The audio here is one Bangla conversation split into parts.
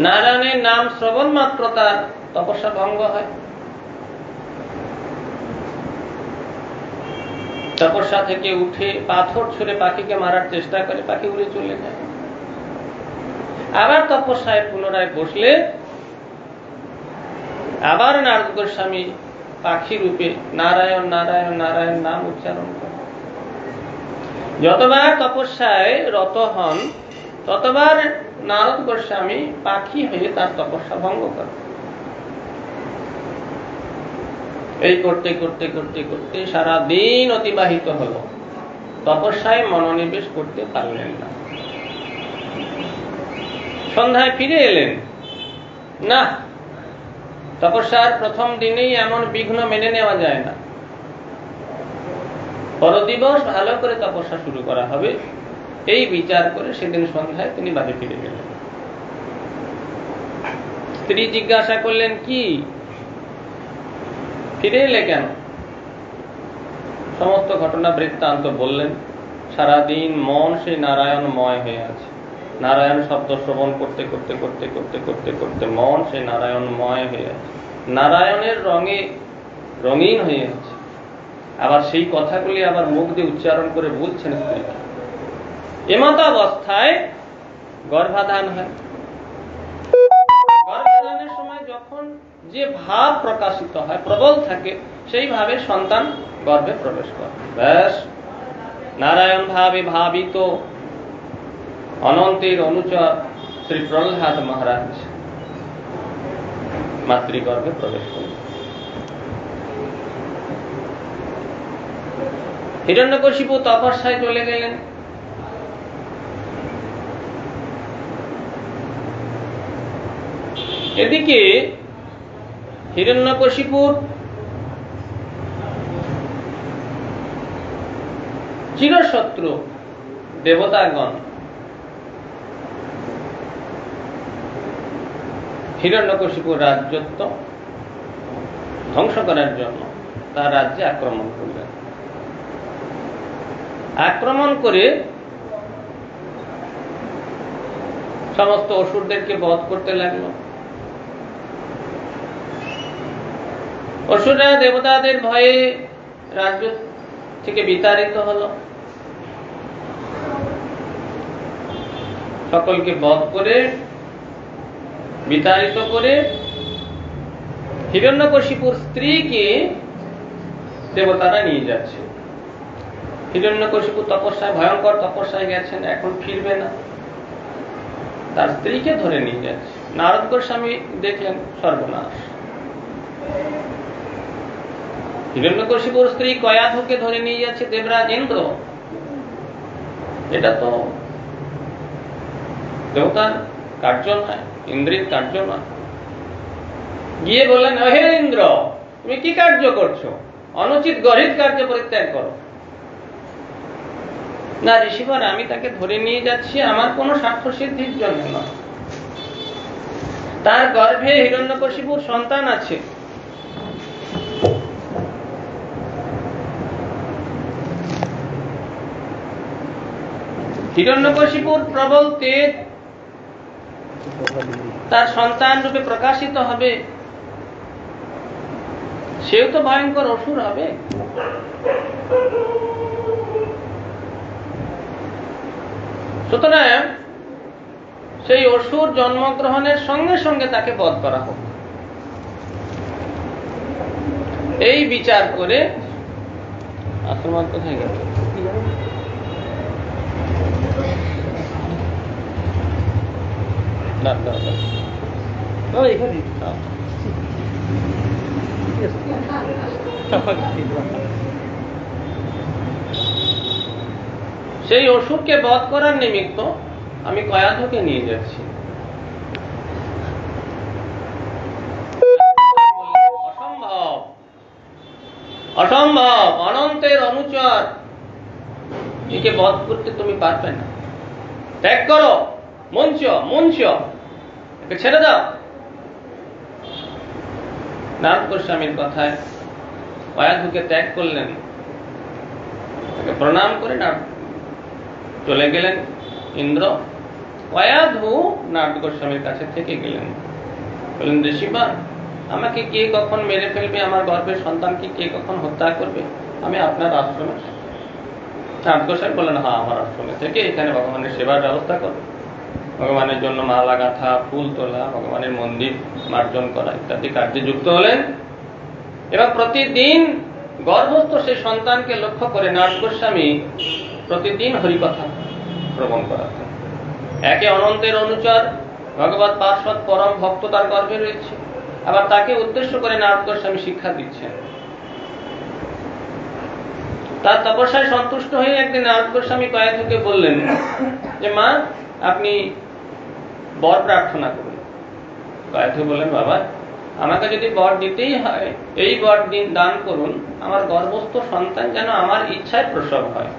নারায়ণের নাম শ্রবণ মাত্র তার তপস্যা ভঙ্গ হয়। তপস্যা থেকে উঠে পাথর ছুঁড়ে পাখিকে মারার চেষ্টা করে, পাখি উড়ে চলে যায়। আবার তপস্যায় পুনরায় বসলে আবার নারদ গোস্বামী পাখি রূপে নারায়ণ নারায়ণ নারায়ণ নাম উচ্চারণ করে। যতবার তপস্যায় রত হন ততবার নারদ গোস্বামী পাখি হয়ে তার তপস্যা ভঙ্গ করে। এই করতে করতে করতে করতে সারা দিন অতিবাহিত হলো, তপস্যায় মনোনিবেশ করতে পারলেন না। সন্ধ্যায় ফিরে এলেন, না, তপস্যার প্রথম দিনেই এমন বিঘ্ন মেনে নেওয়া যায় না, পরদিবস ভালো করে তপস্যা শুরু করা হবে। এই বিচার করে সেদিন সন্ধ্যায় তিনি বাড়ি ফিরে গেলেন। স্ত্রী জিজ্ঞাসা করলেন, কি ফিরে এলে কেন? সমস্ত ঘটনা বৃত্তান্ত বললেন। সারাদিন মন সেই নারায়ণময় হয়ে আছে। নারায়ণ শব্দ শ্রবণ করতে করতে করতে করতে করতে করতে মন সেই নারায়ণময় হয়ে আছে, নারায়ণের রঙে রঙিন হয়ে আছে। আবার সেই কথাগুলি আবার মুখ দিয়ে উচ্চারণ করে বলছেন স্ত্রীকে। এমত অবস্থায় গর্ভাধান হয়। গর্ভাধানের সময় যখন যে ভাব প্রকাশিত হয়, প্রবল থাকে, সেইভাবে সন্তান গর্ভে প্রবেশ করে। ব্যাস, নারায়ণ ভাবে ভাবিত অনন্তের অনুচর শ্রী প্রহ্লাদ মহারাজ মাতৃগর্ভে প্রবেশ করে। হিরণ্যকশিপু তপস্যায় চলে গেলেন। এদিকে হিরণ্যকশিপুর চিরশত্রু দেবতাগণ হিরণ্যকশিপুর রাজ্যত্ব ধ্বংস করার জন্য তার রাজ্যে আক্রমণ করলেন। আক্রমণ করে সমস্ত অসুরদেরকে বধ করতে লাগলো। অসুররা দেবতাদের ভয়ে রাজ্য থেকে বিতাড়িত হলো। সকলকে বধ করে বিতাড়িত করে হিরণ্যকশিপুর স্ত্রীকে দেবতারা নিয়ে যাচ্ছে। হিরণ্যকশিপু তপস্যায়, ভয়ঙ্কর তপস্যায় গেছেন, এখন ফিরবে না, তার স্ত্রীকে ধরে নিয়ে যাচ্ছে। নারদ গোস্বামী দেখলেন সর্বনাশ। হিরণ্যকশিপুর স্ত্রী কয়াধুকে ধরে নিয়ে যাচ্ছে দেবরাজ ইন্দ্র। এটা তো দেবতার কার্য নয়, ইন্দ্রের কার্য নয়। গিয়ে বললেন, হে ইন্দ্র, তুমি কি কার্য করছো? অনুচিত গরিব কার্য পরিত্যাগ করো। না ঋষিবর, আমি তাকে ধরে নিয়ে যাচ্ছি আমার কোন স্বার্থ সিদ্ধির জন্য নয়। তার গর্ভে হিরণ্যকশিপুর সন্তান আছে। হিরণ্যকশিপুর প্রবল তেজ তার সন্তান রূপে প্রকাশিত হবে, সেও তো ভয়ঙ্কর অসুর হবে। সুতরাং সেই অসুর জন্মগ্রহণের সঙ্গে সঙ্গে তাকে বধ করা হোক, এই বিচার করে আক্রমণ কোথায় গেল? সেই অসুরকে বধ করার নিমিত্ত আমি কয়াধুকে নিয়ে যাচ্ছি। অসম্ভব, অসম্ভব, অনন্তের অনুচর, একে বধ করতে তুমি পারবে না। ত্যাগ করো, মঞ্চ মঞ্চ, একে ছেড়ে দাও। নারদ গোস্বামীর কথায় কয়াধুকে ত্যাগ করলেন, প্রণাম করে না চলে গেলেন ইন্দ্র। অয়াধু নারদ গোস্বামীর কাছে থেকে গেলেন, বললেন ঋষিমান, আমাকে কে কখন মেরে ফেলবে, আমার গর্ভের সন্তানকে কে কখন হত্যা করবে, আমি আপনার আশ্রমে। নারদ গোস্বামী বললেন, হ্যাঁ, আমার আশ্রমে থেকে এখানে ভগবানের সেবার ব্যবস্থা করবে, ভগবানের জন্য মালা গাঁথা, ফুল তোলা, ভগবানের মন্দির মার্জন করা ইত্যাদি কার্যে যুক্ত হলেন। এবার প্রতিদিন গর্ভস্থ সেই সন্তানকে লক্ষ্য করে নারদ গোস্বামী প্রতিদিন হরিকথা শ্রবণ করাতেন। একে অনন্তের অনুচর ভগবৎ পার্শ্বদ পরম ভক্ত তার গর্ভে রয়েছে, আবার তাকে উদ্দেশ্য করে নারদ গোস্বামী শিক্ষা দিচ্ছেন। তার তপস্যায় সন্তুষ্ট হয়ে একদিন নারদ গোস্বামী কয়াধুকে বললেন যে মা, আপনি বর প্রার্থনা করুন। কয়াধু বললেন, বাবা, আমাকে যদি বর দিতেই হয়, এই বর দান করুন, আমার গর্ভস্থ সন্তান যেন আমার ইচ্ছায় প্রসব হয়।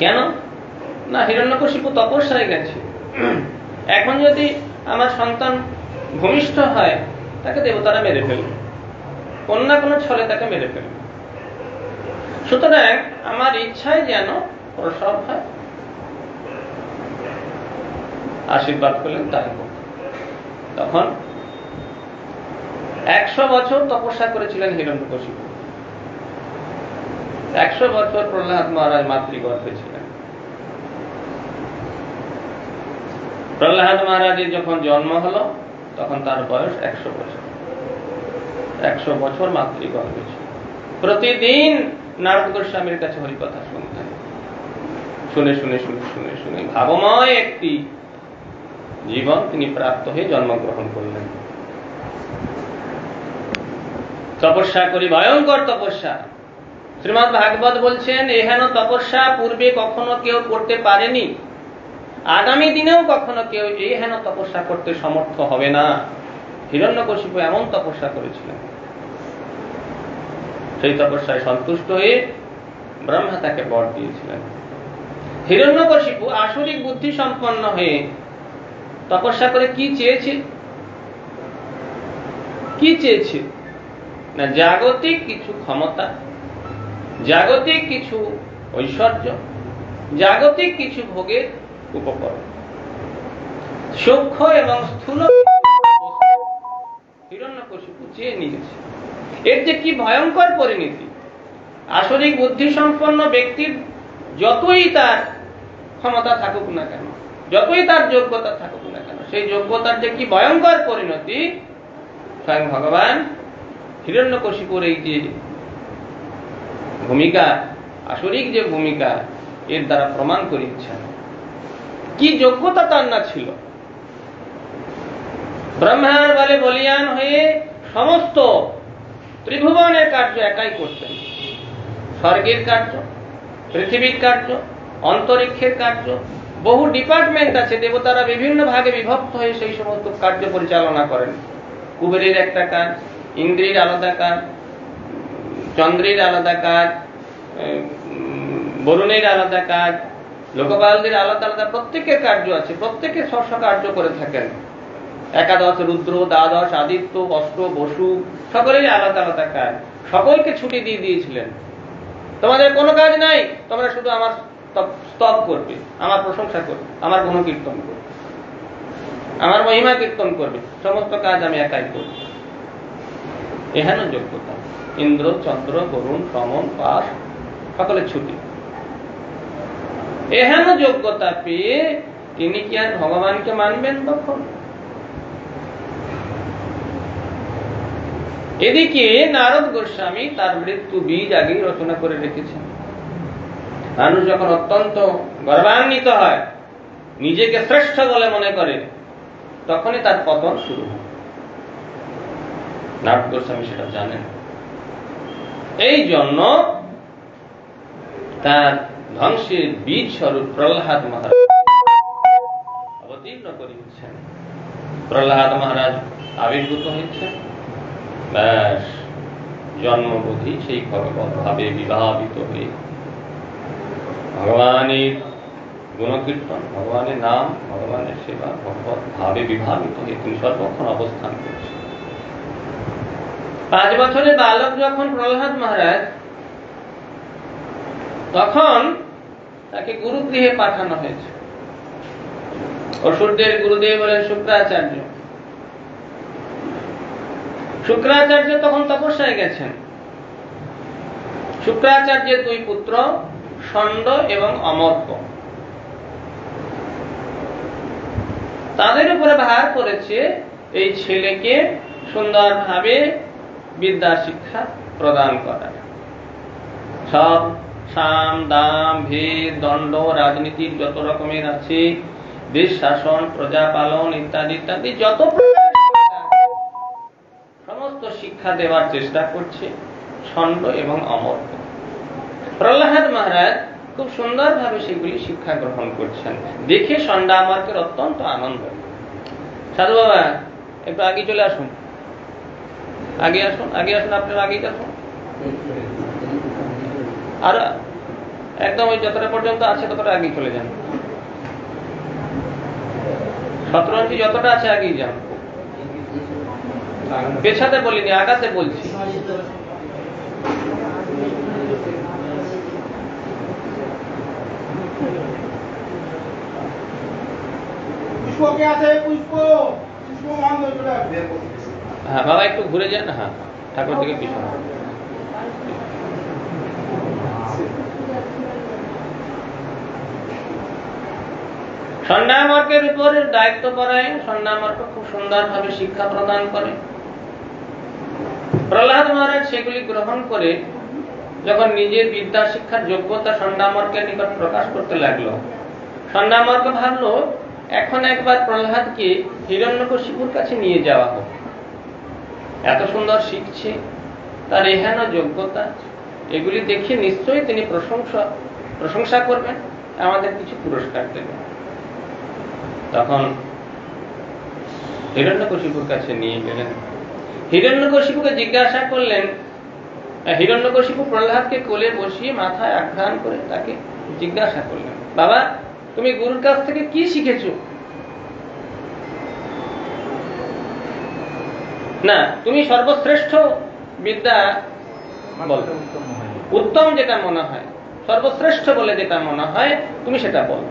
কেন না, হিরণ্যকশিপু তপস্যায় গেছে, এখন যদি আমার সন্তান ভূমিষ্ঠ হয়, তাকে দেবতারা মেরে ফেলবে, কোন না কোন ছলে তাকে মেরে ফেলবে, সুতরাং আমার ইচ্ছায় যেন প্রসব হয়। আশীর্বাদ করলেন, তাই হোক। তখন 100 বছর তপস্যা করেছিলেন হিরণ্যকশিপু। 100 বছর প্রহ্লাদ মহারাজ মাতৃগর্ভে ছিলেন। প্রহ্লাদ মহারাজের যখন জন্ম হলো, তখন তার বয়স 100 বছর। 100 বছর মাতৃগর্ভে ছিল। প্রতিদিন নারদ গোস্বামীর কাছে হরিকথা শুনতেন। শুনে শুনে শুনে শুনে শুনে ভাবময় একটি জীবন তিনি প্রাপ্ত হয়ে জন্মগ্রহণ করলেন। তপস্যা করি, ভয়ঙ্কর তপস্যা। শ্রীমদ্ ভাগবত বলছেন, এহেন তপস্যা পূর্বে কখনো কেউ করতে পারেনি, আগামী দিনেও কখনো কেউ এই হেন তপস্যা করতে সমর্থ হবে না। হিরণ্যকশিপু এমন তপস্যা করেছিলেন। সেই তপস্যায় সন্তুষ্ট হয়ে ব্রহ্মা তাকে বর দিয়েছিলেন। হিরণ্যকশিপু আসরিক বুদ্ধি সম্পন্ন হয়ে তপস্যা করে কি চেয়েছে? কি চেয়েছে না, জাগতিক কিছু ক্ষমতা, জাগতিক কিছু ঐশ্বর্য, জাগতিক কিছু ভোগের উপকরণ, সূক্ষ্ম এবং স্থূল হিরণ্যকশিপু চেয়ে নিয়েছে। এর যে কি ভয়ঙ্কর পরিণতি! আসরিক বুদ্ধি সম্পন্ন ব্যক্তির যতই তার ক্ষমতা থাকুক না কেন, যতই তার যোগ্যতা থাকুক না কেন, সেই যোগ্যতার যে কি ভয়ঙ্কর পরিণতি স্বয়ং ভগবান হিরণ্যকশিপুর এই যে ভূমিকা, আসরিক যে ভূমিকা, এর দ্বারা প্রমাণ করিয়েছেন। কি যোগ্যতা তার না ছিল! ব্রহ্মার বলে বলিয়ান হয়ে সমস্ত ত্রিভুবনের কার্য একাই করতেন। স্বর্গের কার্য, পৃথিবীর কার্য, অন্তরিক্ষের কার্য, বহু ডিপার্টমেন্ট আছে, দেবতারা বিভিন্ন ভাগে বিভক্ত হয়ে সেই সমস্ত কার্য পরিচালনা করেন। কুবেরের একটা কাজ, ইন্দ্রের আলাদা কাজ, চন্দ্রের আলাদা কাজ, বরুণের আলাদা কাজ, লোকপালদের আলাদা আলাদা প্রত্যেকের কার্য আছে, প্রত্যেকে স্ব কার্য করে থাকেন। একাদশ রুদ্র, দ্বাদশ আদিত্য, অষ্ট বসু, সকলের আলাদা আলাদা কাজ। সকলকে ছুটি দিয়ে দিয়েছিলেন, তোমাদের কোনো কাজ নাই, তোমরা শুধু আমার স্তব করবে, আমার প্রশংসা করবে, আমার গুণকীর্তন করবে, আমার মহিমা কীর্তন করবে, সমস্ত কাজ আমি একাই করব। এহেন যোগ্যতা। ইন্দ্র, চন্দ্র, বরুণ, সমন, পাশ সকলের ছুটি। এহেন যোগ্যতা পেয়ে তিনি কি আর ভগবানকে মানবেন? তখন এদিকে নারদ গোস্বামী তার মৃত্যু বীজ আগেই রচনা করে রেখেছেন। মানুষ যখন অত্যন্ত গর্বান্বিত হয়, নিজেকে শ্রেষ্ঠ বলে মনে করে, তখনই তার পতন শুরু হয়। নারদ গোস্বামী সেটা জানেন। এই জন্য তার ধ্বংসের বীজ স্বরূপ প্রহ্লাদ মহারাজ অবতীর্ণ করিয়েছেন। প্রহ্লাদ মহারাজ আবির্ভূত হয়েছেন। ব্যাস, জন্মবোধি সেই ভগবত ভাবে বিভাবিত হয়ে ভগবানের গুণকীর্তন, ভগবানের নাম, ভগবানের সেবা, ভগবত ভাবে বিভাবিত হয়ে তিনি সর্বক্ষণ অবস্থান করছেন। 5 বছরের বালক যখন প্রহ্লাদ মহারাজ, তখন তাকে গুরুগৃহে পাঠানো হয়েছে। অসুরদের গুরুদেব বলেন শুক্রাচার্য। শুক্রাচার্য তখন তপস্যায় গেছেন। শুক্রাচার্যের দুই পুত্র ষণ্ড এবং অমর্ক, তাদের উপরে ভার করেছে এই ছেলেকে সুন্দরভাবে বিদ্যা শিক্ষা প্রদান করার। সব সাম দাম ভেদ দণ্ড রাজনীতির যত রকমের আছে, দেশ শাসন প্রজা পালন ইত্যাদি ইত্যাদি যত সমস্ত শিক্ষা দেওয়ার চেষ্টা করছে ষণ্ড এবং অমর্ক। প্রহ্লাদ মহারাজ খুব সুন্দরভাবে সেগুলি শিক্ষা গ্রহণ করছেন। দেখে ষণ্ড অমর্কের অত্যন্ত আনন্দ। সাধু বাবা একটু আগে চলে আসুন, আগে আসুন, আগে আসুন, আপনার আগেই আসুন। আর একদম ওই যতটা পর্যন্ত আছে ততটা আগেই চলে যান। শতরঞ্জি যতটা আছে আগেই যান। পেছাতে বলিনি, আগাতে বলছি। হ্যাঁ বাবা একটু ঘুরে যান। হ্যাঁ ঠাকুর থেকে পিছনে। ষণ্ডামর্কের উপর দায়িত্ব পড়ায় ষণ্ডামর্ক খুব সুন্দরভাবে শিক্ষা প্রদান করে। প্রহ্লাদ মহারাজ সেগুলি গ্রহণ করে যখন নিজের বিদ্যা শিক্ষার যোগ্যতা ষণ্ডামর্কের নিকট প্রকাশ করতে লাগলো, ষণ্ডামর্ক ভাবলো এখন একবার প্রহ্লাদকে হিরণ্যকশিপুর কাছে নিয়ে যাওয়া হোক। এত সুন্দর শিখছে, তার এহেন যোগ্যতা, এগুলি দেখে নিশ্চয়ই তিনি প্রশংসা করবেন, আমাদের কিছু পুরস্কার দেবেন। তখন হিরণ্যকশিপুর কাছে নিয়ে গেলেন। হিরণ্যকশিপুকে জিজ্ঞাসা করলেন, হিরণ্যকশিপু প্রহ্লাদকে কোলে বসিয়ে মাথায় আঘ্রাণ করে তাকে জিজ্ঞাসা করলেন, বাবা তুমি গুরুর কাছ থেকে কি শিখেছো? না তুমি সর্বশ্রেষ্ঠ বিদ্যা বল, উত্তম যেটা মনে হয়, সর্বশ্রেষ্ঠ বলে যেটা মনে হয় তুমি সেটা বল।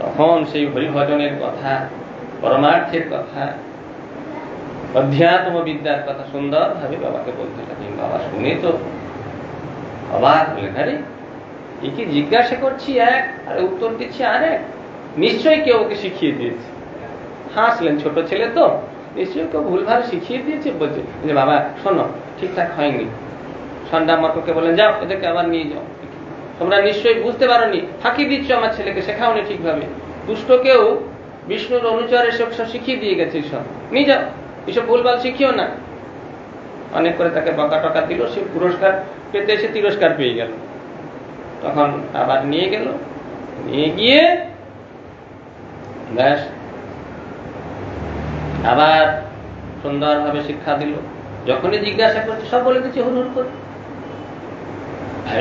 তখন সেই হরিভজনের কথা, পরমার্থের কথা, অধ্যাত্ম বিদ্যার কথা সুন্দর ভাবে বাবাকে বলতে লাগলেন। বাবা শুনে তো অবাক হলেন, আরে এ কি জিজ্ঞাসা করছি এক আর উত্তর দিচ্ছি আর এক, নিশ্চয়ই কেউ ওকে শিখিয়ে দিয়েছে। হাসলেন, ছোট ছেলে তো, নিশ্চয়ই কেউ ভুলভাল শিখিয়ে দিয়েছে। বলছে যে বাবা শোনো ঠিকঠাক হয়নি। ষণ্ডামর্ককে বলেন যাও এদেরকে আবার নিয়ে যাও, তোমরা নিশ্চয়ই বুঝতে পারোনি, ফাঁকি দিচ্ছ আমার ছেলেকে, শেখাওনি ঠিকভাবে। দুষ্টকেও বিষ্ণুর অনুচর এসব শিখিয়ে দিয়ে গেছে, সব নিয়ে যাও, এসব ভুলভাল শিখিও না। অনেক করে তাকে বকা টকা দিল, সে পুরস্কার পেতে এসে তিরস্কার পেয়ে গেল। তখন আবার নিয়ে গেল, নিয়ে গিয়ে ব্যাস আবার সুন্দরভাবে শিক্ষা দিল। যখনই জিজ্ঞাসা করছে সব বলে দিচ্ছে হুড় করে।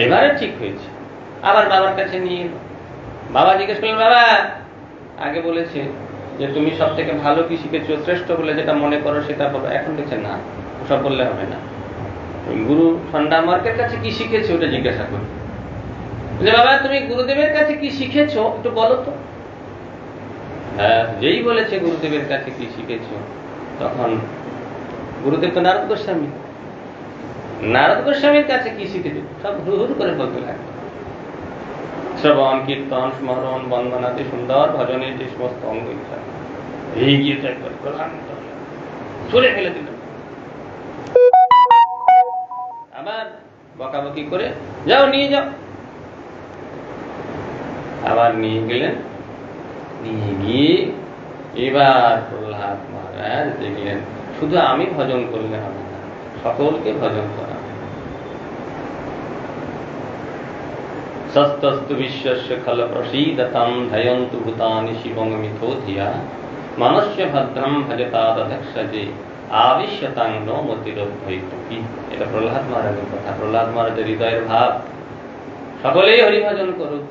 এবারে ঠিক হয়েছে, আবার বাবার কাছে নিয়ে এলো। বাবা জিজ্ঞেস করলেন, বাবা আগে বলেছে যে তুমি সব থেকে ভালো কি শিখেছো, শ্রেষ্ঠ বলে যেটা মনে করো সেটা বলো। এখন দেখছে না, সব বললে হবে না, গুরু ষণ্ডামর্কের কাছে কি শিখেছো ওটা জিজ্ঞাসা করি। যে বাবা তুমি গুরুদেবের কাছে কি শিখেছো একটু বলো তো। হ্যাঁ যেই বলেছে গুরুদেবের কাছে কি শিখেছো, তখন গুরুদেব তো নারদ গোস্বামী, নারদ গোস্বামীর কাছে কি শিখেছো সব হুড় করে বলতে লাগলো। শ্রবণ কীর্তন স্মরণ বন্দনাতে সুন্দর ভজনের যে সমস্ত অঙ্গ এই গিয়ে একবার ক্লান্ত ছুড়ে ফেলে দিল। আবার বকাবকি করে যাও নিয়ে যাও। আবার নিয়ে গেলেন, নিয়ে গিয়ে এবার প্রহ্লাদ মহারাজ দেখলেন শুধু আমি ভজন করলে হবে না, সকলকে ভজন করা। সস্তস্তু বিশ্বস্য খল প্রসীদতম ধয়ন্তু ভূতানি শিবং মিথো ধিয়া মনুষ্য ভদ্রম ভজতাদধক্ষজে আবিশ্যতাং নো মতিরোভয়িতুকি। এটা প্রহ্লাদ মহারাজের কথা, প্রহ্লাদ মহারাজের হৃদয়ের ভাব। সকলেই হরিভজন করুক,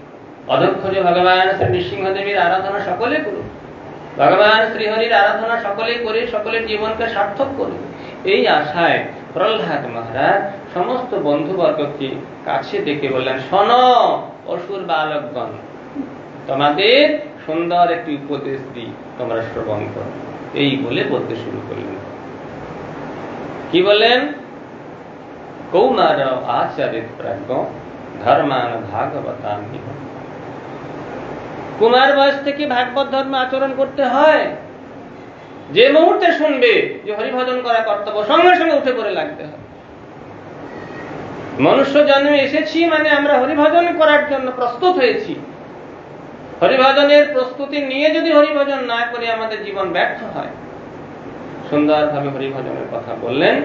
অধ্যক্ষ যে ভগবান শ্রী নৃসিংহদেবীর আরাধনা সকলে করুক, ভগবান শ্রীহরির আরাধনা সকলেই করে সকলের জীবনকে সার্থক করুক, এই আশায় প্রহ্লাদ মহারাজ সমস্ত বন্ধুবর্গকে কাছে ডেকে বললেন, শোনো ও অসুর বালকগণ, তোমাদের সুন্দর একটি উপদেশ দিই, তোমরা শ্রবণ করো। এই বলে বলতে শুরু করলেন। কি বলেন? কৌমার আচারিত প্রাজ্ঞ ধর্মান ভাগবতানি। কুমার বয়স থেকে ভাগবত ধর্ম আচরণ করতে হয়। যে মুহূর্তে শুনবে যে হরিভজন করা কর্তব্য, সঙ্গে সঙ্গে উঠে পড়ে লাগতে হয়। মনুষ্য জন্মে এসেছি মানে আমরা হরিভজন করার জন্য প্রস্তুত হয়েছি। হরিভজনের প্রস্তুতি নিয়ে যদি হরিভজন না করে আমাদের জীবন ব্যর্থ হয়। সুন্দরভাবে হরিভজনের কথা বললেন,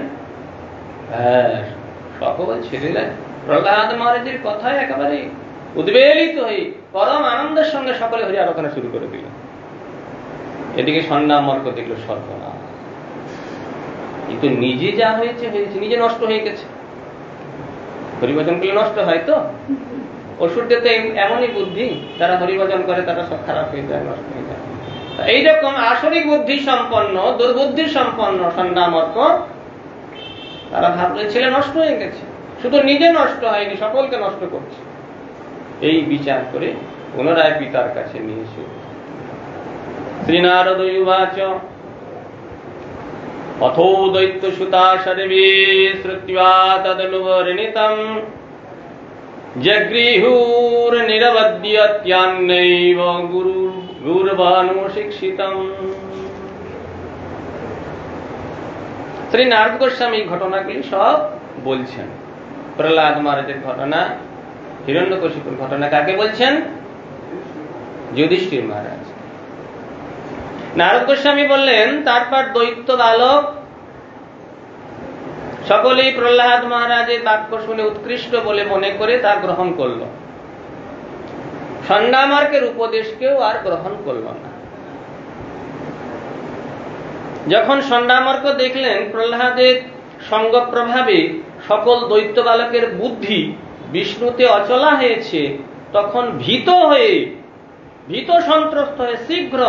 সকল ছেলেরা প্রহ্লাদ মহারাজের কথায় একেবারে উদ্বেলিত হয়ে পরম আনন্দের সঙ্গে সকলে হরি আরাধনা শুরু করে দিল। এদিকে সন্ন্যামর্ক দেখল সর্বনাশ, কিন্তু নিজে যা হয়েছে হয়েছে, নিজে নষ্ট হয়ে গেছে। হরিভজন করলে নষ্ট হয় তো? অসুরদের তো এমনই বুদ্ধি, যারা হরিভজন করে তারা সব খারাপ হয়ে যায়, নষ্ট হয়ে যায়। এইরকম আসরিক বুদ্ধি সম্পন্ন, দুর্বুদ্ধি সম্পন্ন সন্ন্যামর্ক, তারা ভাবলে ছেলে নষ্ট হয়ে গেছে, শুধু নিজে নষ্ট হয়নি, সকলকে নষ্ট করছে। এই বিচার করে পুনরায় পিতার কাছে নিয়ে এসে শ্রীনারদ উবাচ অথো দৈত্য সুতা সর্বে শ্রুত্বা তদনুবর্ণিতম জগৃহুর নিরবদ্যত্যান্নৈব গুরুর্বানুশিক্ষিতম। শ্রী নারদ গোস্বামী ঘটনাগুলি সব বলছেন। প্রহ্লাদ মহারাজের ঘটনা, হিরণ্যকশিপুর ঘটনা কাকে বলছেন? যুধিষ্ঠির মহারাজ। নারদ গোস্বামী বললেন, তারপর দৈত্য বালক সকলেই প্রহ্লাদ মহারাজের বাক্য শুনে উৎকৃষ্ট বলে মনে করে তা গ্রহণ করল। সন্ন্যামার্কের উপদেশকেও আর গ্রহণ করল না। যখন সন্ন্যামার্ক দেখলেন প্রহ্লাদের সঙ্গ প্রভাবে সকল দৈত্য বালকের বুদ্ধি বিষ্ণুতে অচলা হয়েছে, তখন ভীত সন্ত্রস্ত হয়ে শীঘ্র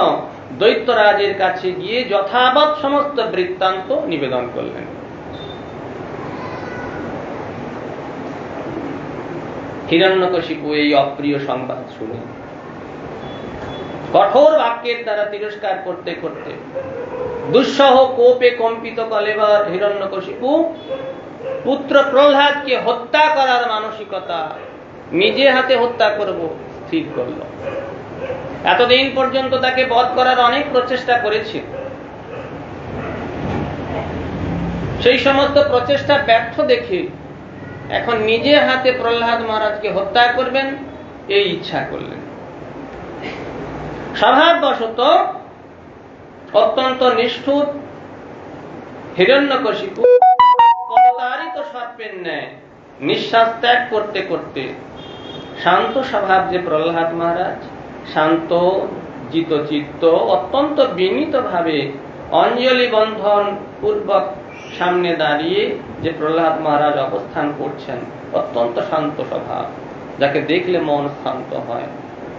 দৈত্যরাজের কাছে গিয়ে যথাবৎ সমস্ত বৃত্তান্ত নিবেদন করলেন। হিরণ্যকশিপু এই অপ্রিয় সংবাদ শুনে কঠোর বাক্যের দ্বারা তিরস্কার করতে করতে দুঃসহ কোপে কম্পিত কলেবর হিরণ্যকশিপু পুত্র প্রহ্লাদকে হত্যা করার মানসিকতা, নিজে হাতে হত্যা করব স্থির করল। এতদিন পর্যন্ত তাকে বধ করার অনেক প্রচেষ্টা করেছে, সেই সমস্ত প্রচেষ্টা ব্যর্থ দেখে এখন নিজে হাতে প্রহ্লাদ মহারাজকে হত্যা করবেন এই ইচ্ছা করলেন। স্বভাববশত অত্যন্ত নিষ্ঠুর হিরণ্যকশিপু অবতারিত সর্পের ন্যায় নিঃশ্বাস ত্যাগ করতে করতে, শান্ত স্বভাব যে প্রহ্লাদ মহারাজ, শান্ত জিতচিত্ত অত্যন্ত বিনীত ভাবে অঞ্জলি বন্ধন পূর্বক সামনে দাঁড়িয়ে যে প্রহ্লাদ মহারাজ অবস্থান করছেন, অত্যন্ত শান্ত স্বভাব, যাকে দেখলে মন শান্ত হয়,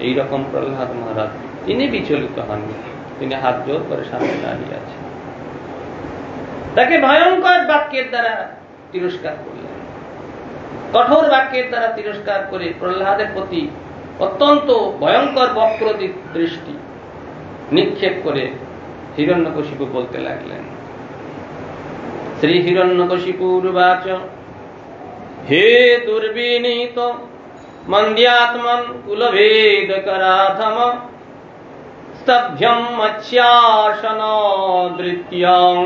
এইরকম প্রহ্লাদ মহারাজ তিনি বিচলিত হননি। তিনি হাত জোর করে সামনে দাঁড়িয়ে আছেন। তাকে ভয়ঙ্কর বাক্যের দ্বারা তিরস্কার করলেন। কঠোর বাক্যের দ্বারা তিরস্কার করে প্রহ্লাদের প্রতি অত্যন্ত ভয়ঙ্কর বক্র দৃষ্টি নিক্ষেপ করে হিরণ্যকশিপু বলতে লাগলেন। শ্রী হিরণ্যকশিপুর্বাচ হে দুর্বিনীত মന്ദ്যাত্মন কুলভেদ করাধম স্তভ্যম মৎস্যাসন দৃত্যং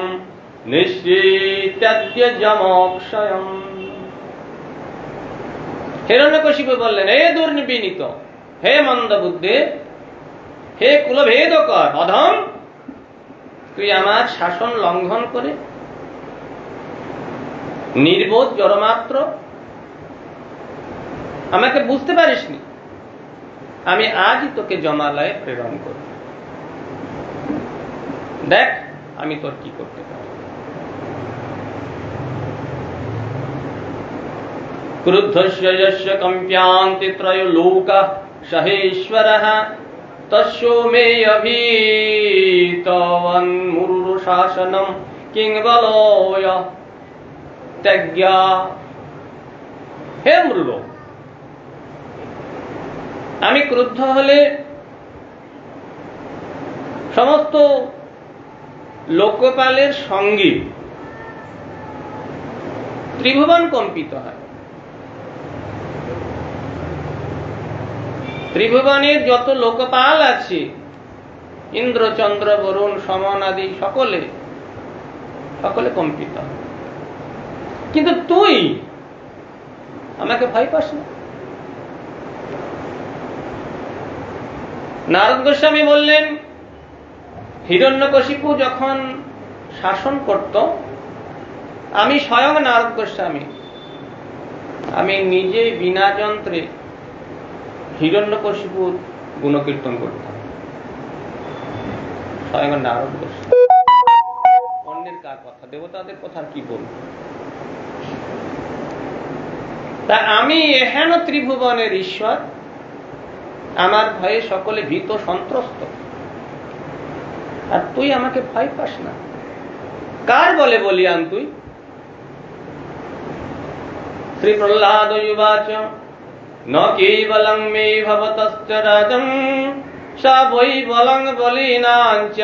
নিশ্চিত্য যমক্ষয়ম। হিরণ্যকশিপু বললেন, হে দুর্বিনীত, হে মন্দবুদ্ধে, হে কুলভেদকর অধম, তুই আমার শাসন লঙ্ঘন করে নির্বোধ জড়মাত্র আমাকে বুঝতে পারিসনি। আমি আজই তোকে যমালয়ে প্রেরণ করব, দেখ আমি তোর কি করতে পারি। ক্রুদ্ধস্য যস্য কম্প্যান্তি ত্রয় লোকাঃ সহেশ্বরঃ তস্য মে অভীতবন মুরুর শাসনম কিং বলোয় ত্যাজ্ঞা। হে মূর্খ, আমি ক্রুদ্ধ হলে সমস্ত লোকপালের সঙ্গে ত্রিভুবন কম্পিত হয়। ত্রিভুবনের যত লোকপাল আছে, ইন্দ্র, চন্দ্র, বরুণ, সমন আদি সকলে কম্পিত হয়। কিন্তু তুই আমাকে ভয় পাস না। নারদ গোস্বামী বললেন, হিরণ্যকশিপু যখন শাসন করত, আমি স্বয়ং নারদ গোস্বামী, আমি নিজে বিনা যন্ত্রে হিরণ্যকশিপুর গুণকীর্তন করতাম। স্বয়ং নারদ গোস্বামী। অন্যের কার কথা, দেবতাদের কথা কি বলব? তা আমি এহেন ত্রিভুবনের ঈশ্বর, আমার ভয়ে সকলে ভীত সন্ত্রস্ত, আর তুই আমাকে ভয় পাস না। কার বলে বলিয়ান তুই? শ্রী প্রহ্লাদ উবাচ ন কেবলং মে ভবতশ্চ রাজং সা বৈ বলং বলিনাঞ্চ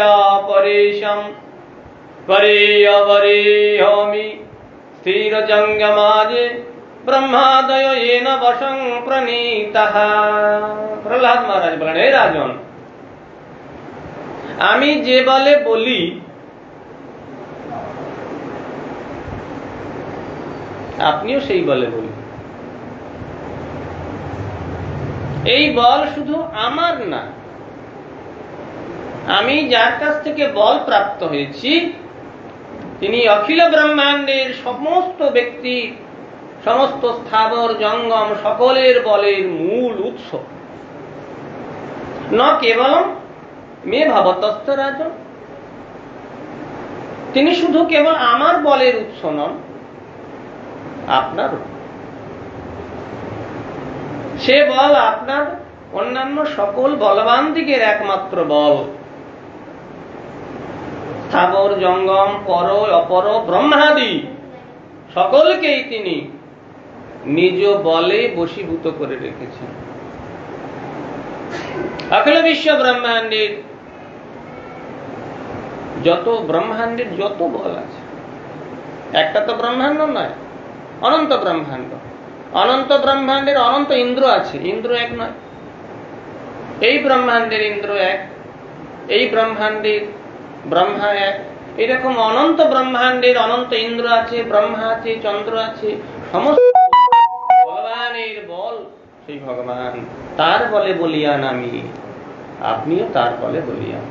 পরেশম পরেয়বরেয়মি স্থির জঙ্গমাজে ব্রহ্মাদয় येन বশং প্রণীতঃ। প্রহ্লাদ মহারাজ বলেন, হে রাজন, আমি যে বলে বলি আপনিও সেই বলে বলি। এই বল শুধু আমার না, আমি যার কাছ থেকে বল প্রাপ্ত হয়েছি তিনি অখিল ব্রহ্মাণ্ডের সমস্ত ব্যক্তি, সমস্ত স্থাবর জঙ্গম সকলের বলের মূল উৎস। ন কেবলম মে ভবতশ্চ রাজন, তিনি শুধু কেবল আমার বলের উৎস নন, আপনার। সে বল আপনার অন্যান্য সকল বলবান দিকের একমাত্র বল। স্থাবর জঙ্গম পর অপর ব্রহ্মাদি সকলকেই তিনি নিজ বলে বশীভূত করে রেখেছেন। অখিল বিশ্ব ব্রহ্মাণ্ডের যত বল আছে, একটা তো ব্রহ্মাণ্ড নয়, অনন্ত ব্রহ্মাণ্ড। অনন্ত ব্রহ্মাণ্ডের অনন্ত ইন্দ্র আছে, ইন্দ্র এক নয়। এই ব্রহ্মাণ্ডের ইন্দ্র এক, এই ব্রহ্মাণ্ডের ব্রহ্মা এক। এরকম অনন্ত ব্রহ্মাণ্ডের অনন্ত ইন্দ্র আছে, ব্রহ্মা আছে, চন্দ্র আছে। সমস্ত ভগবানের বল সেই ভগবান, তার বলে বলিয়ান আমি, আপনিও তার বলে বলিয়ান।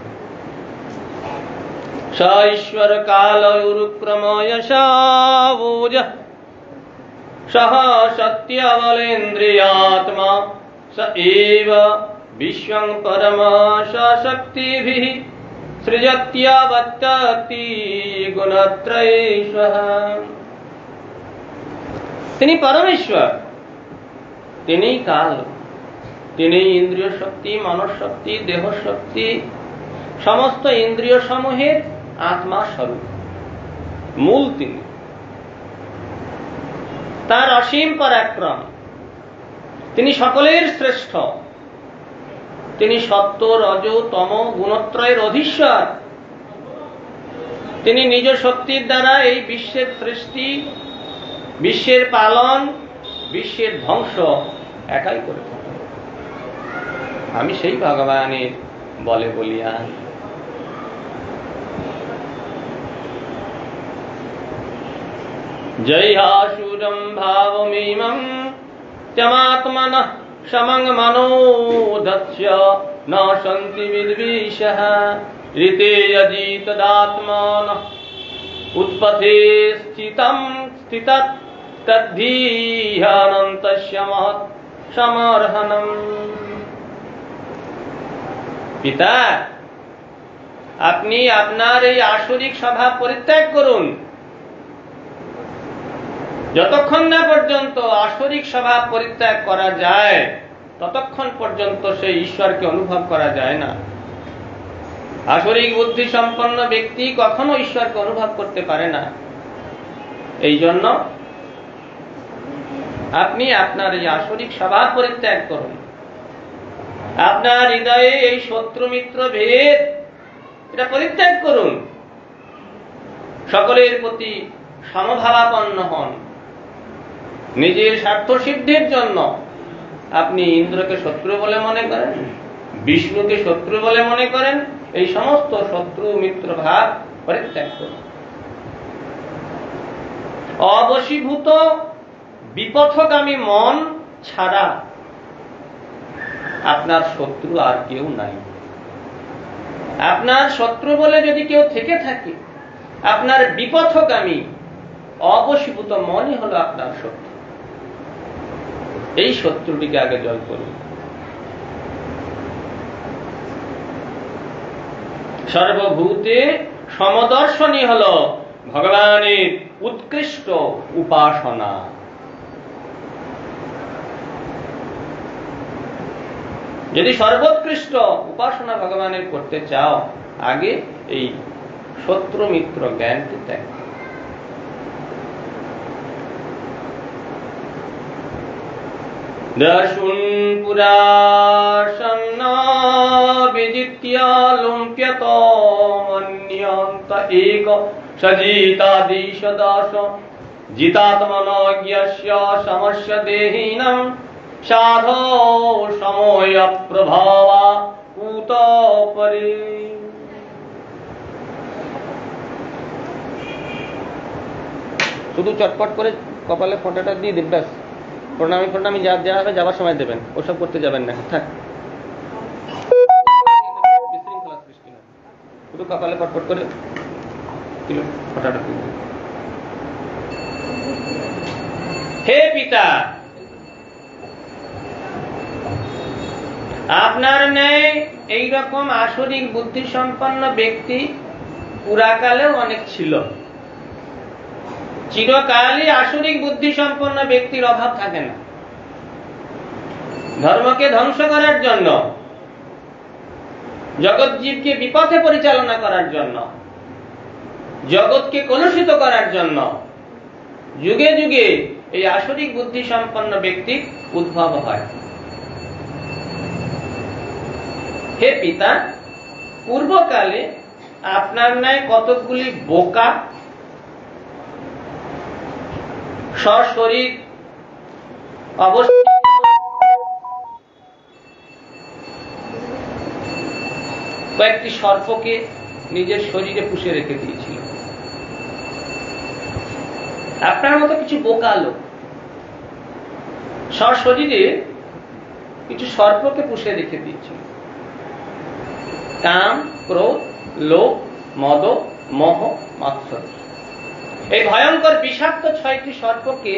স ঈশ্বর কাল উরুক্রময় সাবুজ সহ সত্য বলেন্দ্রিয়াত্মা স এব বিশ্বং পরম শক্তিভিঃ সৃজত্যাবত্যতি গুণত্রয়েশ্বর। তিনি পরমেশ্বর, তিনি কাল, তিনি ইন্দ্রিয় শক্তি, মনস শক্তি, দেহ শক্তি, সমস্ত ইন্দ্রিয় সমূহের আত্মা স্বরূপ, মূল তিনি। তার অসীম পরাক্রম, তিনি সকলের শ্রেষ্ঠ, তিনি সত্য রজ তম গুণত্রয়ের অধীশ্বর। তিনি নিজ শক্তির দ্বারা এই বিশ্বের সৃষ্টি, বিশ্বের পালন, বিশ্বের ধ্বংস একাই করে থাকেন। আমি সেই ভগবানের বলে বলিয়ান। জয়াসুরম ভাবমিমং ত্যমাত্মনঃ সমং মনোদস্য ন সন্তি বিদ্বিষঃ ঋতে অজিতদাত্মনঃ উৎপথে স্থিতৎ তদ্ধিয়ানন্তস্য মহৎ সমর্হনম। পিতা, আপনি আপনার এই আসরিক স্বভাব পরিত্যাগ করুন। যতক্ষণ না পর্যন্ত আসরিক স্বভাব পরিত্যাগ করা যায় ততক্ষণ পর্যন্ত সেই ঈশ্বরকে অনুভব করা যায় না। আসরিক বুদ্ধি সম্পন্ন ব্যক্তি কখনো ঈশ্বরকে অনুভব করতে পারে না। এই জন্য আপনি আপনার এই আসরিক স্বভাব পরিত্যাগ করুন। আপনার হৃদয়ে এই শত্রু মিত্র ভেদ এটা পরিত্যাগ করুন, সকলের প্রতি সমভাবাপন্ন হন। নিজের স্বার্থ সিদ্ধির জন্য আপনি ইন্দ্রকে শত্রু বলে মনে করেন, বিষ্ণুকে শত্রু বলে মনে করেন, এই সমস্ত শত্রু মিত্র ভাব পরিত্যাগ করুন। অবশীভূত বিপথগামী মন ছাড়া আপনার শত্রু আর কেউ নাই। আপনার শত্রু বলে যদি কেউ থেকে থাকে, আপনার বিপথগামী অবশীভূত মনই হলো আপনার শত্রু। এই শত্রুটিকে আগে জয় করুন। সর্বভূতে সমদর্শনই হল ভগবানের উৎকৃষ্ট উপাসনা। যদি সর্বোৎকৃষ্ট উপাসনা ভগবানের করতে চাও, আগে এই শত্রু মিত্র জ্ঞানটি ত্যাগ। দর্শুন পুরাসন্ন বিজিত্য লুম্প্যত মন্যন্ত এক সজিতাদিশ দাস জিতাত্মনজ্ঞস্য সমস্য দেহিনম সাধো সময় প্রভাবা কুত পরে। শুধু চটপট করে কপালে ফোঁটাটা দিয়ে দিন, ব্যাস। প্রণামী যা দেওয়া হবে যাবার সময় দেবেন, ওসব করতে যাবেন না। থাক, বিশৃঙ্খলা সৃষ্টি হয়। শুধু কপালে পটপট করে ফোঁটাটা দিয়ে দিন। হে পিতা, আপনার ন্যায় এইরকম আসরিক বুদ্ধি সম্পন্ন ব্যক্তি পুরাকালেও অনেক ছিল। চিরকালই আসরিক বুদ্ধি সম্পন্ন ব্যক্তির অভাব থাকে না। ধর্মকে ধ্বংস করার জন্য, জগৎ জীবকে বিপথে পরিচালনা করার জন্য, জগৎকে কলুষিত করার জন্য যুগে যুগে এই আসরিক বুদ্ধি সম্পন্ন ব্যক্তির উদ্ভব হয়। হে পিতা, পূর্বকালে আপনার ন্যায় কতকগুলি বোকা সশরীর অবস্থিত কয়েকটি সর্পকে নিজের শরীরে পুষে রেখে দিয়েছিল। আপনার মতো কিছু বোকা লোক সশরীরে কিছু সর্পকে পুষে রেখে দিয়েছিল। কাম, ক্রোধ, লোভ, মদ, মোহ, মাৎসর্য, এই ভয়ঙ্কর বিষাক্ত 6টি সর্পকে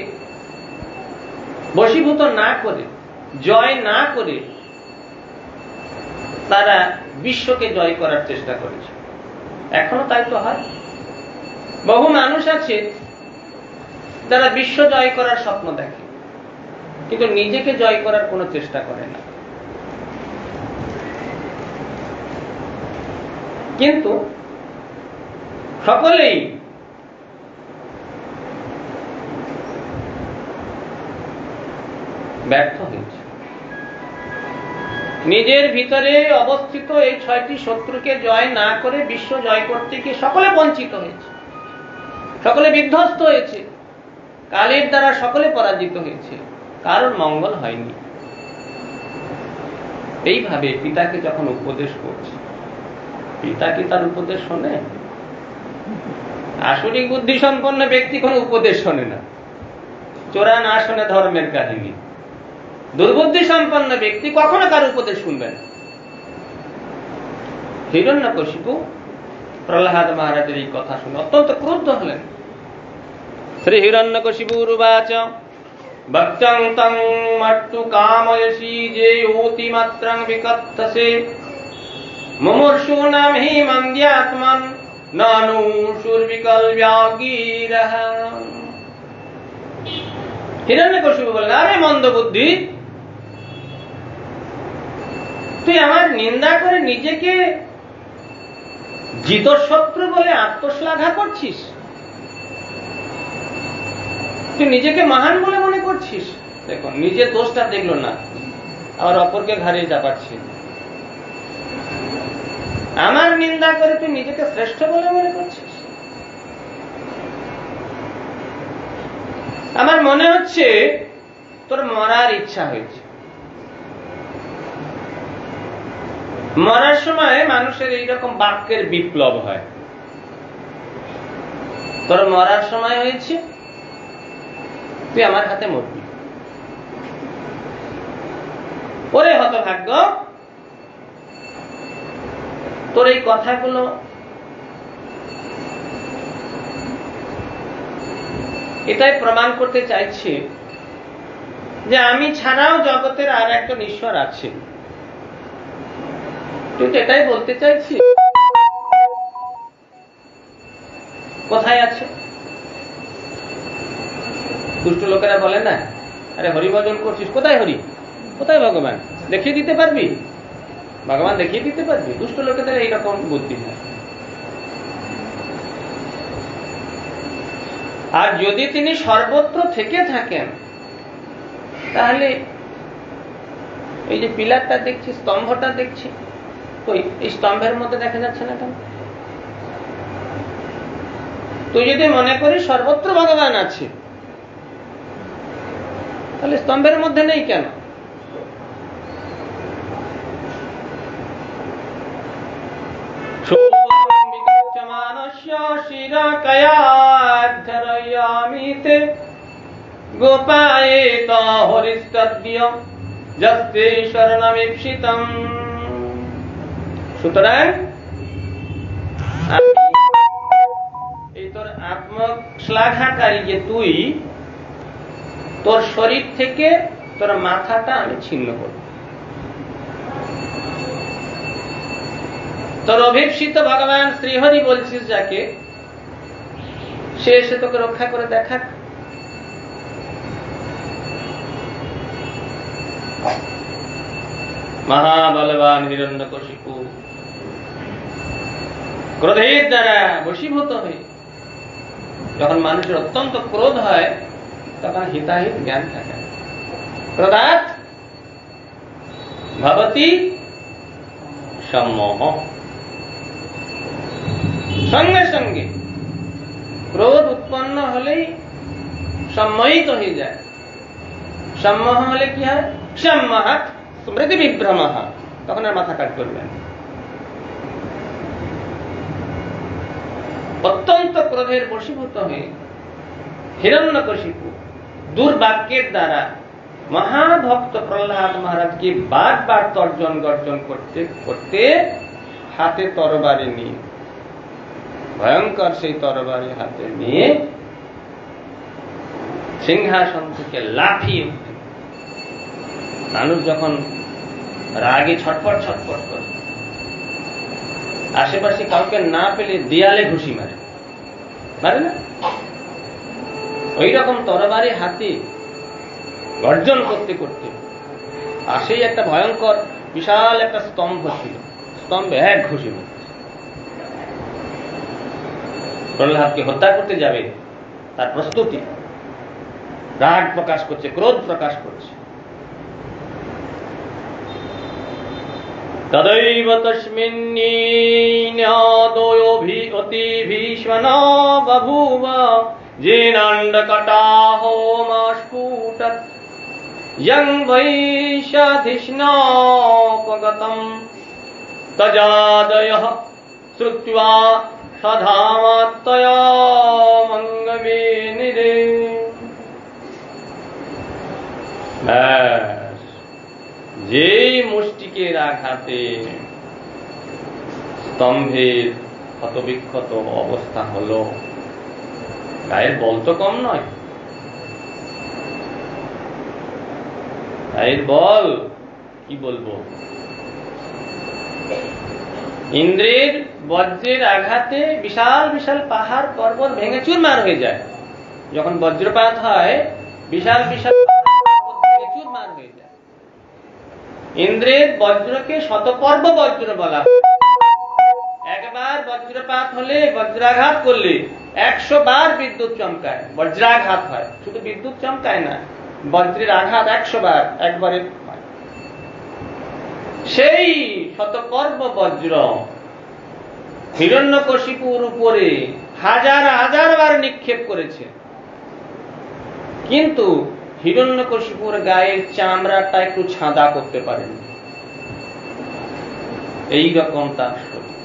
বশীভূত না করে, জয় না করে তারা বিশ্বকে জয় করার চেষ্টা করেছে। এখনো তাই তো হয়। বহু মানুষ আছে যারা বিশ্ব জয় করার স্বপ্ন দেখে, কিন্তু নিজেকে জয় করার কোনো চেষ্টা করে না। কিন্তু সকলেই ব্যর্থ হয়েছে। নিজের ভিতরে অবস্থিত এই 6টি শত্রুকে জয় না করে বিশ্ব জয় করতে গিয়ে সকলে বঞ্চিত হয়েছে, সকলে বিধ্বস্ত হয়েছে, কালের দ্বারা সকলে পরাজিত হয়েছে, কারণ মঙ্গল হয়নি। এইভাবে পিতাকে যখন উপদেশ করছে, পিতা কি তার উপদেশ শোনে? আসরিক বুদ্ধি সম্পন্ন ব্যক্তি কোনো উপদেশ শোনে না। চোরা না শোনে ধর্মের কাহিনী। দুর্বুদ্ধি সম্পন্ন ব্যক্তি কখনো কার উপদেশ শুনবেন। হিরণ্যকশিপু প্রহ্লাদ মহারাজের এই কথা শুনে অত্যন্ত ক্রুদ্ধ হলেন। শ্রী হিরণ্যকশিপুরুবাচ ভক্তং তং মর্তু কাময়সি যে ওতি মাত্রং বিকত্তসে মুমূর্ষূনাম হি মন্দ্যাত্মন নানু সুরবিকল্যাগীরঃ। হিরণ্যকশিপু বললেন, আরে মন্দ বুদ্ধি, তুই আমার নিন্দা করে নিজেকে জিতশত্রু বলে আত্মশ্লাঘা করছিস, তুই নিজেকে মহান বলে মনে করছিস। দেখুন, নিজের দোষটা দেখলো না, আবার অপরকে ঘাড়ে চাপাচ্ছে। আমার নিন্দা করে তুই নিজেকে শ্রেষ্ঠ বলে মনে করছিস? আমার মনে হচ্ছে তোর মরার ইচ্ছা হয়েছে। মরার সময় মানুষের এইরকম বাক্যের বিপ্লব হয়। তোর মরার সময় হয়েছে, তুই আমার হাতে মরবি। ওরে হতভাগ্য, তোর এই কথাগুলো এটাই প্রমাণ করতে চাইছে যে আমি ছাড়াও জগতের আর একজন ঈশ্বর আছে। তুই তো এটাই বলতে চাইছিস। কোথায় আছে? দুষ্ট লোকেরা বলে না, আরে হরি ভজন করছিস, কোথায় হরি, কোথায় ভগবান, দেখিয়ে দিতে পারবি? ভগবান দেখিয়ে দিতে পারবি? দুষ্ট লোকেদের এইরকম বুদ্ধি হয়। আর যদি তিনি সর্বত্র থেকে থাকেন, তাহলে এই যে পিলারটা দেখছি, স্তম্ভটা দেখছি, ওই এই স্তম্ভের মধ্যে দেখা যাচ্ছে না কেন? তুই যদি মনে করিস সর্বত্র ভগবান আছে, তাহলে স্তম্ভের মধ্যে নেই কেন? গোপায়েত হরিস্তদ্য যস্তে শরণমীপ্সিতম। সুতরাং এই তোর আত্মশ্লাঘাকারী যে তুই, তোর শরীর থেকে তোর মাথাটা আমি ছিন্ন করব। তোর অভিপ্সিত ভগবান শ্রীহরি বলছিস যাকে, সে এসে তোকে রক্ষা করে দেখাক। মহাবলবান হিরণ্যকশিপু ক্রোধের দ্বারা বশীভূত হয়ে, যখন মানুষের অত্যন্ত ক্রোধ হয় তখন হিতাহিত জ্ঞান থাকে। ক্রোধাৎ ভবতি সম্মোহ। সঙ্গে সঙ্গে ক্রোধ উৎপন্ন হলেই সম্মোহিত হয়ে যায়। সম্মোহ হলে কি হয়? সম্মোহাৎ স্মৃতি বিভ্রম, তখন আর মাথা কাজ করবে না। অত্যন্ত ক্রোধের বশীভূত হয়ে হিরণ্যকশিপু দুর্বাক্যের দ্বারা মহাভক্ত প্রহ্লাদ মহারাজকে বারবার তর্জন গর্জন করতে করতে হাতে তরবারি নিয়ে, ভয়ঙ্কর সেই তরবারি হাতে নিয়ে সিংহাসন থেকে লাফিয়ে উঠে। মানুষ যখন রাগে ছটপট ছটপট করে, আশেপাশে কাউকে না পেলে দেয়ালে ঘুষি মারে, মারে না? ওই রকম তরবারি হাতে গর্জন করতে করতে আসেই একটা ভয়ঙ্কর বিশাল একটা স্তম্ভ ছিল, স্তম্ভে এক ঘুষি মারছে। প্রহ্লাদকে হত্যা করতে যাবে, তার প্রস্তুতি, রাগ প্রকাশ করছে, ক্রোধ প্রকাশ করছে। তদৈব তস্মিন্নীন্যাদোऽতি ভীষ্মণ বভূব যেনাণ্ডকটাহোমস্ফুটৎ यं वैशाधिष्णापगतं तजादयः श्रुत्वा सधामत्तया मङ्गमेनिरे। যেই মুষ্টিকের আঘাতে স্তম্ভের ক্ষতবিক্ষত অবস্থা হলো, গায়ের বল তো কম নয়, গায়ের বল কি বলবো। ইন্দ্রের বজ্রের আঘাতে বিশাল বিশাল পাহাড় পর্বত ভেঙে চুরমার হয়ে যায়। যখন বজ্রপাত হয় বিশাল বিশাল চুরমার হয়ে যায়। ইন্দ্রের বজ্রকে শতপর্ব বজ্র বলা হয়। একবার বজ্রপাত হলে, বজ্রাঘাত করলে 100 বার বিদ্যুৎ চমকায়, বজ্রাঘাত হয়। শুধু বিদ্যুৎ চমকায় না, বজ্রের আঘাত 100 বার একবারে হয়। সেই শতপর্ব বজ্র হিরণ্যকশিপুর উপরে হাজার হাজার বার নিক্ষেপ করেছে, কিন্তু হিরণ্যকশিপুর গায়ের চামড়াটা একটু ছাঁদা করতে পারেন। এইরকম তার শরীর।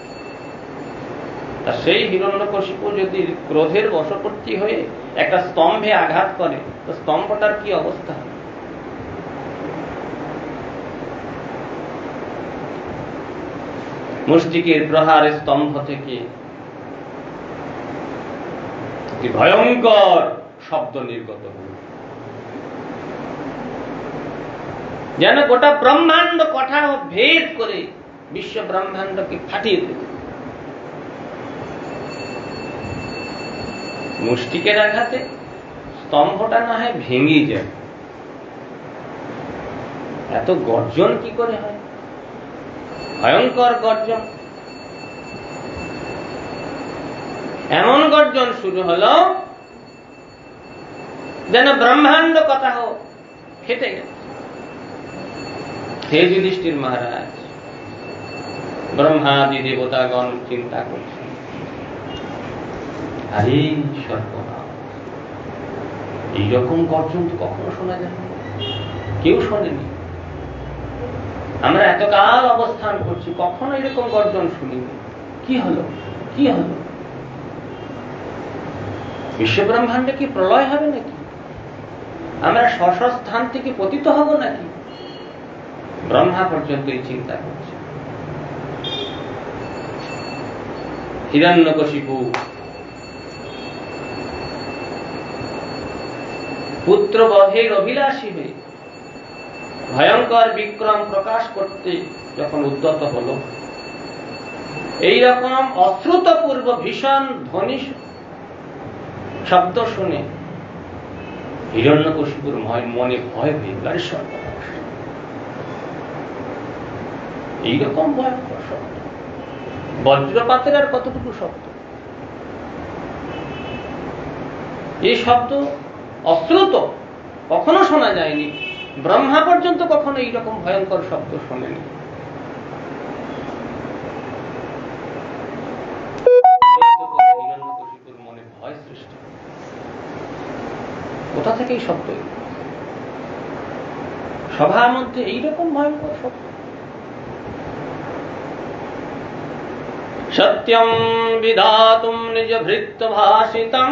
সেই হিরণ্যকশিপু যদি ক্রোধের বশবর্তী হয়ে একটা স্তম্ভে আঘাত করে, তো স্তম্ভটার কি অবস্থা হবে? মুষ্টিকের প্রহারে স্তম্ভ থেকে একটি ভয়ঙ্কর শব্দ নির্গত হল, যেন গোটা ব্রহ্মাণ্ড কাঠামো ভেদ করে বিশ্ব ব্রহ্মাণ্ডকে ফাটিয়ে দেবে। মুষ্টিকের আঘাতে স্তম্ভটা না হয় ভেঙে যায়, এত গর্জন কি করে হয়? ভয়ঙ্কর গর্জন। এমন গর্জন শুরু হলো যেন ব্রহ্মাণ্ড কথাও ফেটে গেছে। হে যুধিষ্ঠির মহারাজ, ব্রহ্মাদি দেবতাগণ চিন্তা করছেন, আরে সর্বনাশ, এইরকম গর্জন তো কখনো শোনা যায় না, কেউ শোনেনি। আমরা এতকাল অবস্থান করছি, কখনো এরকম গর্জন শুনিনি। কি হলো? কি হলো? বিশ্ব ব্রহ্মাণ্ডে কি প্রলয় হবে নাকি? আমরা স্ব স্থান থেকে পতিত হব নাকি? ব্রহ্মা পর্যন্ত এই চিন্তা করছে। হিরণ্যকশিপু পুত্র বধের অভিলাষী হয়ে ভয়ঙ্কর বিক্রম প্রকাশ করতে যখন উদ্যত হল, এইরকম অশ্রুতপূর্ব ভীষণ ধ্বনি শব্দ শুনে হিরণ্যকশিপুর মনে ভয় হয়ে গেল। এইরকম ভয়ঙ্কর শব্দ, বজ্রপাতের আর কতটুকু শব্দ? এই শব্দ অশ্রুত, কখনো শোনা যায়নি। ব্রহ্মা পর্যন্ত কখনো এইরকম ভয়ঙ্কর শব্দ শোনেনি। হিরণ্যকশিপুর মনে ভয় সৃষ্টি। কোথা থেকে এই শব্দ? সভার মধ্যে এইরকম ভয়ঙ্কর শব্দ। সত্যম বিধাতুম নিজ ভৃত্য ভাষিতং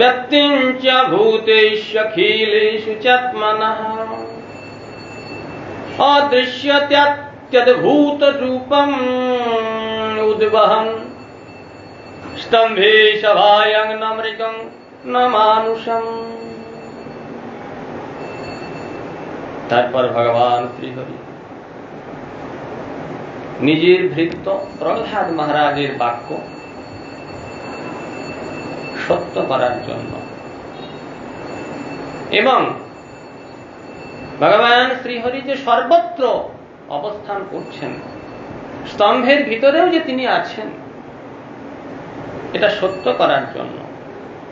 ব্যক্তিঞ্চ ভূতেষ্বখিলেষু চাত্মনঃ অদৃশ্যত্যদ্ভূত রূপম উদ্বহন স্তম্ভে সভায়ং ন মৃগং ন মানুষম। তারপর ভগবান শ্রীহরি নিজের ভৃত্য প্রহ্লাদ মহারাজের বাক্য সত্য করার জন্য এবং ভগবান শ্রীহরি যে সর্বত্র অবস্থান করছেন, স্তম্ভের ভিতরেও যে তিনি আছেন, এটা সত্য করার জন্য,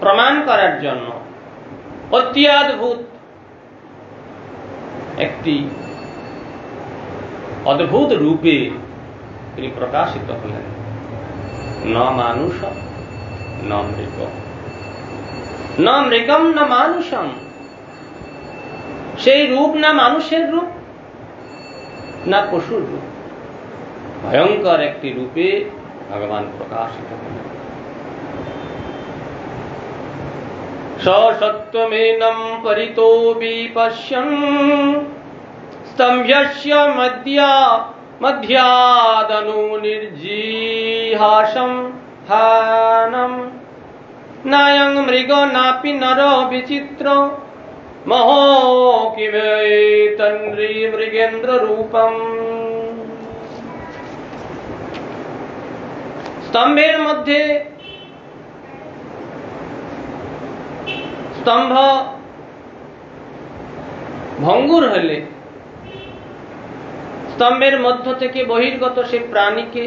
প্রমাণ করার জন্য অত্যদ্ভুত একটি অদ্ভুত রূপে তিনি প্রকাশিত হলেন। ন মানুষ ন মৃগ, ন মৃগম ন মানুষম। সেই রূপ না মানুষের রূপ, না পশুর রূপ, ভয়ঙ্কর একটি রূপে ভগবান প্রকাশিত হলেন। সত্যমেনম পরিতো বিপশ্যন স্তম্ভস্য মধ্যাদনু নির্জিহাসম হানম নায়ং মৃগ নাপি নর বিচিত্র মহো কিমেতন্দ্রি মৃগেন্দ্র রূপম। স্তম্ভের মধ্যে স্তম্ভ ভঙ্গুর হলে স্তম্ভের মধ্য থেকে বহির্গত সে প্রাণীকে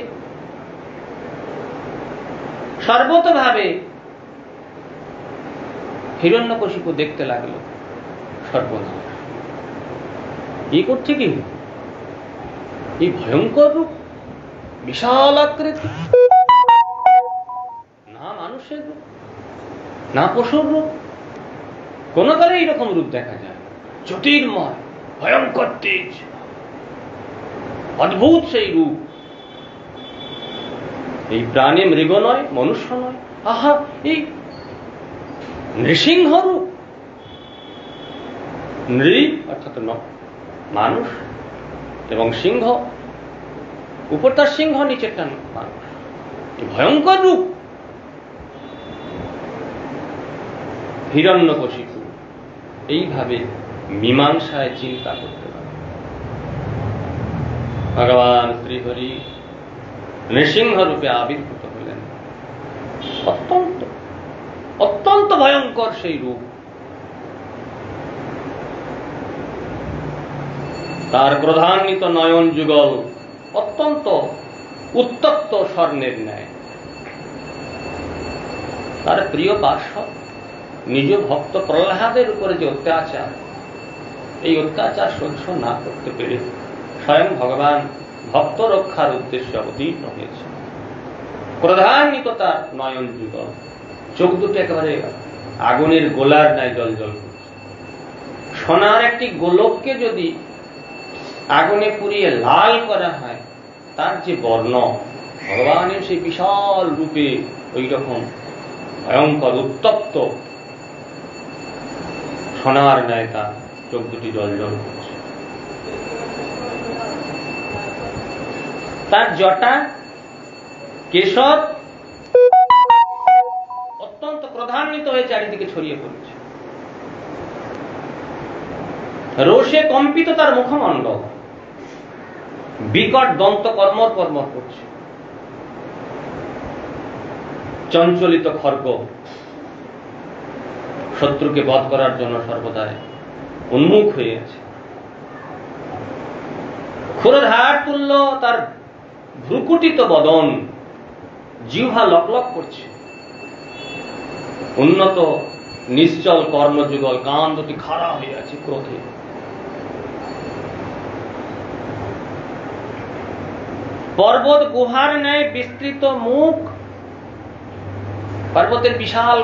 সর্বতভাবে হিরণ্যকশিপু দেখতে লাগলো। সর্বনাশ, এই করছে কি? এই ভয়ঙ্কর রূপ, বিশাল আকৃতি, না মানুষের রূপ না পশুর রূপ, কোন কালে এইরকম রূপ দেখা যায়। জ্যোতির্ময়, ভয়ঙ্কর তেজ, অদ্ভুত সেই রূপ। এই প্রাণী মৃগ নয়, মনুষ্য নয়, আহা এই নৃসিংহ রূপ। নৃ অর্থাৎ মানুষ এবং সিংহ, উপর তার সিংহ, নিচেরটা মানুষ, ভয়ঙ্কর রূপ। হিরণ্যকশিপু এইভাবে মীমাংসায় চিন্তা করতে পারে। ভগবান শ্রীহরি নৃসিংহ রূপে আবির্ভূত হলেন। অত্যন্ত অত্যন্ত ভয়ঙ্কর সেই রূপ। তার ক্রোধান্বিত নয়ন যুগল অত্যন্ত উত্তপ্ত স্বর্ণের ন্যায়। তার প্রিয় পার্শ্ব নিজ ভক্ত প্রহ্লাদের উপরে যে অত্যাচার, এই অত্যাচার সহ্য না করতে পেরে স্বয়ং ভগবান ভক্ত রক্ষার উদ্দেশ্যে অবতীর্ণ হয়েছে। ক্রোধান্বিত তার নয়ন যুগল, চোখ দুটো একেবারে আগুনের গোলার ন্যায় জল জল করছে। সোনার একটি গোলককে যদি আগুনে পুড়িয়ে লাল করা হয়, তার যে বর্ণ, ভগবানের সেই বিশাল রূপে ওই রকম ভয়ঙ্কর উত্তপ্ত সোনার ন্যায় তার চোখ দুটি জল জল করছে। তার জটা কেশর অত্যন্ত ক্রোধান্বিত হয়ে চারিদিকে ছড়িয়ে পড়ছে। রোষে কম্পিত তার মুখমণ্ডল, বিকট দন্ত কর্মর কর্মর করছে। চঞ্চলিত খর্গ শত্রুকে বধ করার জন্য সর্বদাই উন্মুখ হয়ে আছে। ক্ষুরধার তুল্য তার ভ্রুকুটিত বদন, জিহ্বা লকলক করছে। উন্নত নিশ্চল কর্মযুগল, কান দুটি খাড়া হয়ে আছে ক্রোধে। পর্বত গুহার ন্যায় বিস্তৃত মুখ, পর্বতের বিশাল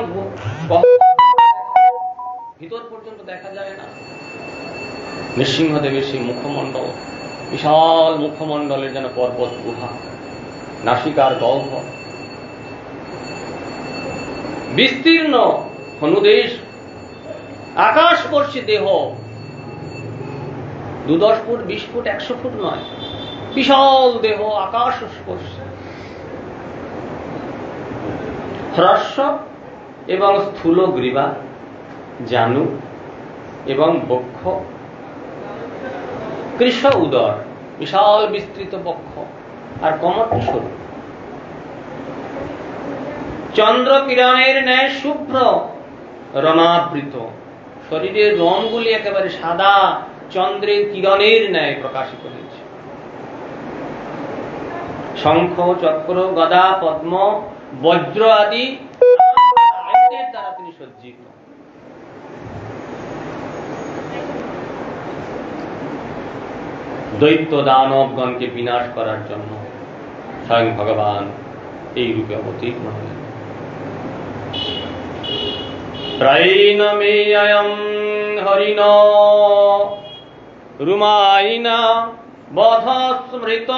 ভিতর পর্যন্ত দেখা যায় না। নৃসিংহদেবের সেই মুখমণ্ডল, বিশাল মুখমণ্ডলের যেন পর্বত গুহা, নাসিকার গহ্বর, বিস্তীর্ণ হনুদেশ, আকাশস্পর্শী দেহ, 2-10 ফুট, 20 ফুট, 100 ফুট নয়, বিশাল দেহ, আকাশ স্পর্শী। হ্রস্ব এবং স্থূল গ্রীবা, জানু এবং বক্ষ, কৃষ উদর, বিশাল বিস্তৃত বক্ষ আর কমরটি সরু। চন্দ্র কিরণের ন্যায় শুভ্র রমাবৃত, শরীরের রঙগুলি একেবারে সাদা চন্দ্রের কিরণের ন্যায় প্রকাশিত হয়েছে। শঙ্খ, চক্র, গদা, পদ্ম, বজ্র আদি আয়ুধের দ্বারা তিনি সজ্জিত। দৈত্য দানবগণকে বিনাশ করার জন্য স্বয়ং ভগবান এই রূপে অবতীর্ণ হলেন। প্রায়ণমেয়ং হরিণ রুমায়িনা বধ স্মৃত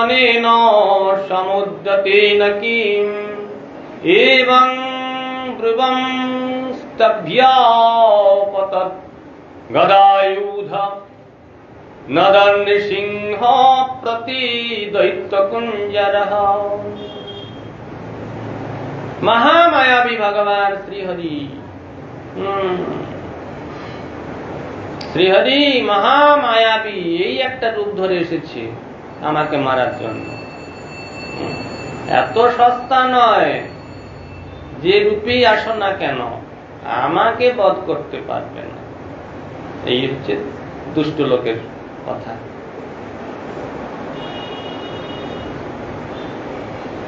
অনেন সমুদ্যতেন কিম এবং ব্রুবং স্তভ্যাপতৎ গদায়ুধ নদন নৃসিংহ প্রতি দৈত্য কুঞ্জরঃ। মহামায়াবী ভগবান শ্রীহরি, শ্রীহরি মহামায়াবী, এই একটা রূপ ধরে এসেছে আমাকে মারার জন্য। এত সস্তা নয়, যে রূপেই আসো না কেন আমাকে বধ করতে পারবে না। এই হচ্ছে দুষ্ট লোকের কথা।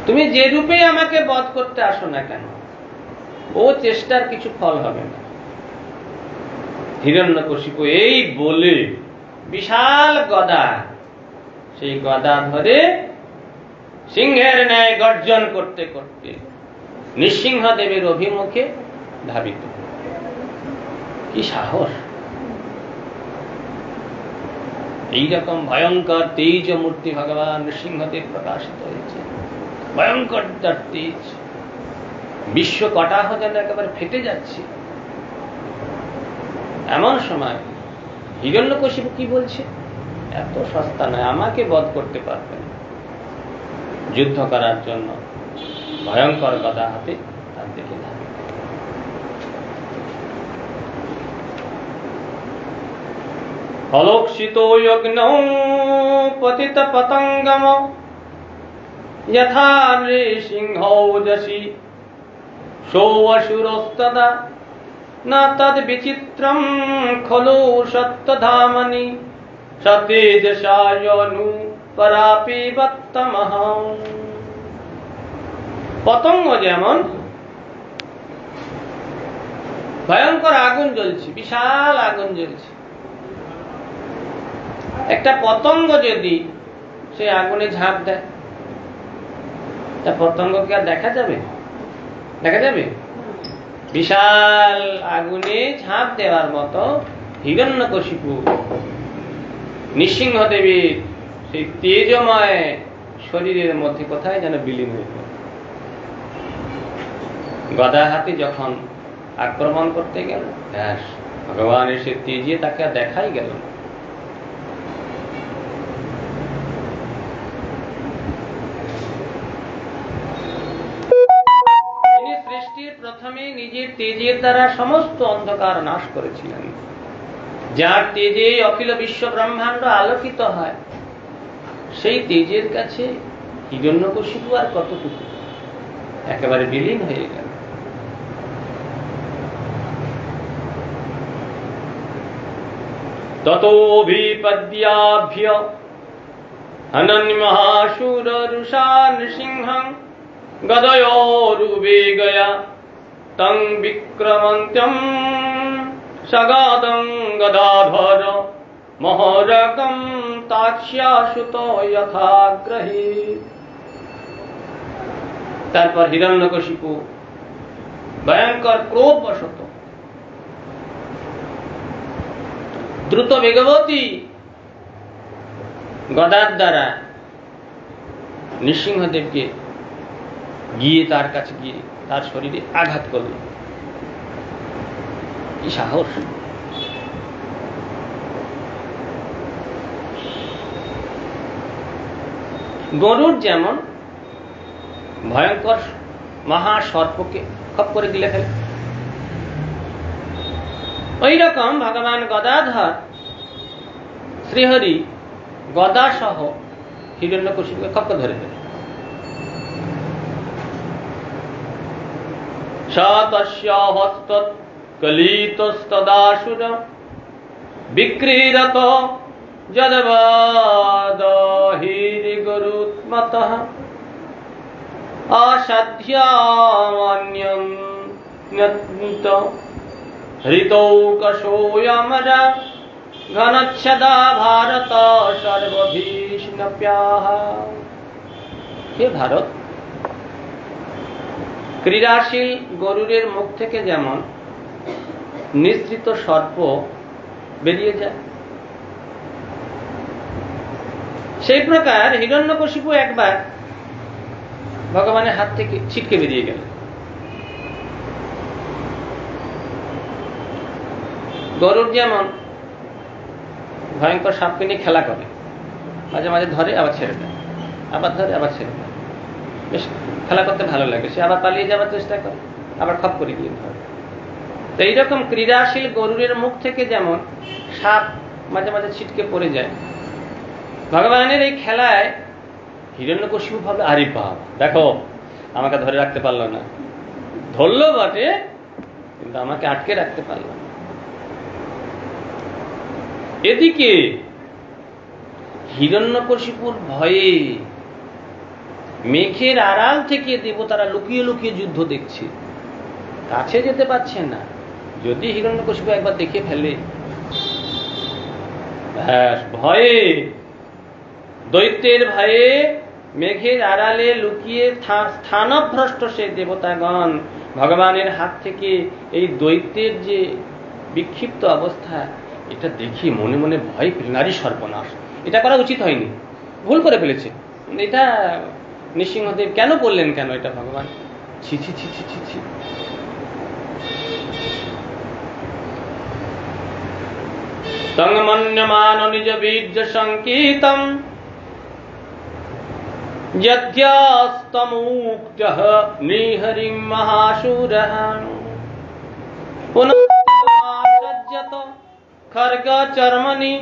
তুমি যে রূপে আমাকে বধ করতে আসো না কেন, ও চেষ্টার কিছু ফল হবে না। হিরণ্যকশিপু এই বলে বিশাল গদা, সেই গদা ধরে সিংহের ন্যায় গর্জন করতে করতে নৃসিংহদেবের অভিমুখে ধাবিত। কি সাহস! এইরকম ভয়ঙ্কর তেজ মূর্তি ভগবান নৃসিংহদেব প্রকাশিত হয়েছে। ভয়ঙ্কর তার তেজ, বিশ্ব কটাহ যেন একেবারে ফেটে যাচ্ছে। এমন সময় হিরণ্যকশিপু কি বলছে? এত সস্তা নয়, আমাকে বধ করতে পারবেন। যুদ্ধ করার জন্য ভয়ঙ্কর গদা হাতে তার দিকে ধাবিত। অলক্ষিত যজ্ঞ পতিত পতঙ্গম যথা নৃসিংহৌজসি সৌঅসুরস্তদা না তদ বিচিত্রম খলু সত্যধামনি সতেজসায়নু পরাপি বত্তমঃ। পতঙ্গ যেমন ভয়ঙ্কর আগুন জ্বলছে, বিশাল আগুন জ্বলছে, একটা পতঙ্গ যদি সে আগুনে ঝাঁপ দেয়, তা পতঙ্গকে আর দেখা যাবে? দেখা যাবে? বিশাল আগুনে ঝাঁপ দেওয়ার মতো হিরণ্যকশিপু নৃসিংহদেবীর সেই তেজময় শরীরের মধ্যে কোথায় যেন বিলীন হয়ে গেল। গদা হাতে যখন আক্রমণ করতে গেল, ব্যাস ভগবান এসে তেজে তাকে আর দেখাই গেল। তিনি সৃষ্টির প্রথমে নিজের তেজের দ্বারা সমস্ত অন্ধকার নাশ করেছিলেন। যার তেজে অখিল বিশ্ব ব্রহ্মাণ্ড আলোকিত হয়, সেই তেজের কাছে হিরণ্যকশিপু আর কতটুকু, একেবারে বিলীন হয়ে গেল। ততোভিপদ্যাভ্য হনন্মহাসুর রুষা নৃসিংহং গদয়োরুবেগয়া তং বিক্রমন্ত্যম সগাদং গদাধর মহরগম তাক্ষ্যাসুত যথাগ্রহী। তারপর হিরণ্যকশিপু ভয়ঙ্কর ক্রোধবশত দ্রুত বেগবতী গদার দ্বারা নৃসিংহদেবকে গিয়ে তার কাছে গিয়ে তার শরীরে আঘাত করল। কি সাহস! গরুর যেমন ভয়ঙ্কর মহাসর্পকে খপ করে গিলে ফেলে, ওই রকম ভগবান গদাধর শ্রীহরি গদা সহ হিরণ্যকশিপুকে খপ করে ধরে ফেলে। সতস্য হস্তৎ কলিতস্তদাসুর বিক্রীড়ত যদ্বাদহিরিগরুত্মতঃ অসাধ্যামন্যন্ত হৃতৌকশোয়মরা ঘনচ্ছদা ভারত সর্বভীষ্ণপ্যাহ। হে ভারত, ক্রীড়াশীল গরুরের মুখ থেকে যেমন নিঃসৃত সর্প বেরিয়ে যায়, সেই প্রকার হিরণ্যকশিপু একবার ভগবানের হাত থেকে ছিটকে বেরিয়ে গেল। গরুর যেমন ভয়ঙ্কর সাপকে নিয়ে খেলা করে, মাঝে মাঝে ধরে আবার ছেড়ে দেয়, আবার ধরে আবার ছেড়ে দেয়, বেশ খেলা করতে ভালো লাগে। সে আবার পালিয়ে যাওয়ার চেষ্টা করে, আবার খপ করে গিয়ে ধরে। তো এইরকম ক্রীড়াশীল গরুরের মুখ থেকে যেমন সাপ মাঝে মাঝে ছিটকে পড়ে যায়, ভগবানের এই খেলায় হিরণ্যকশিপু ভাবে, আরে বাবা, দেখো আমাকে ধরে রাখতে পারলো না, ধরলো বটে কিন্তু আমাকে আটকে রাখতে পারলো না। এদিকে হিরণ্যকশিপুর ভয়ে মেঘের আড়াল থেকে দেবতারা লুকিয়ে লুকিয়ে যুদ্ধ দেখছে, কাছে যেতে পারছে না। যদি হিরণ্যকশিপু একবার দেখে ফেলে, ভয়ে, দৈত্যের ভয়ে মেঘের আড়ালে লুকিয়ে স্থানভ্রষ্ট সে দেবতাগণ ভগবানের হাত থেকে এই দৈত্যের যে বিক্ষিপ্ত অবস্থা, এটা দেখি মনে মনে ভয় পেল। নারী সর্বনাশ, এটা করা উচিত হয়নি, ভুল করে ফেলেছে। এটা নৃসিংহদেব কেন বললেন, কেন এটা ভগবান? ছি ছি ছি ছি ছি ছি। তঙ্গমন্যমান নিজ বীর্য সংকীতম যদ্যাস্তমুক্তঃ নৃহরিং মহাসুরঃ পুনঃসজ্জত খর্গ চর্মণি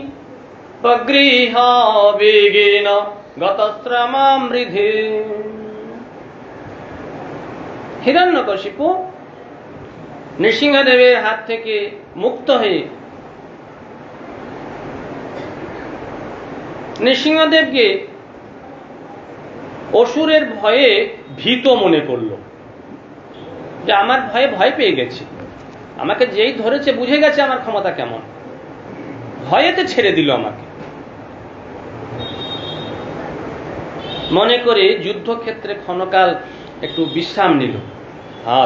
পগৃহ বেগেন গতশ্রমামৃধে। হিরণ্যকশিপু নৃসিংহদেবের হাত থেকে মুক্ত হয়ে নৃসিংহদেবকে অসুরের ভয়ে ভীত মনে করল, যে আমার ভয়ে ভয় পেয়ে গেছে, আমাকে যেই ধরেছে বুঝে গেছে আমার ক্ষমতা কেমন, ভয়েতে ছেড়ে দিল আমাকে। মনে করে যুদ্ধক্ষেত্রে ক্ষণকাল একটু বিশ্রাম নিল।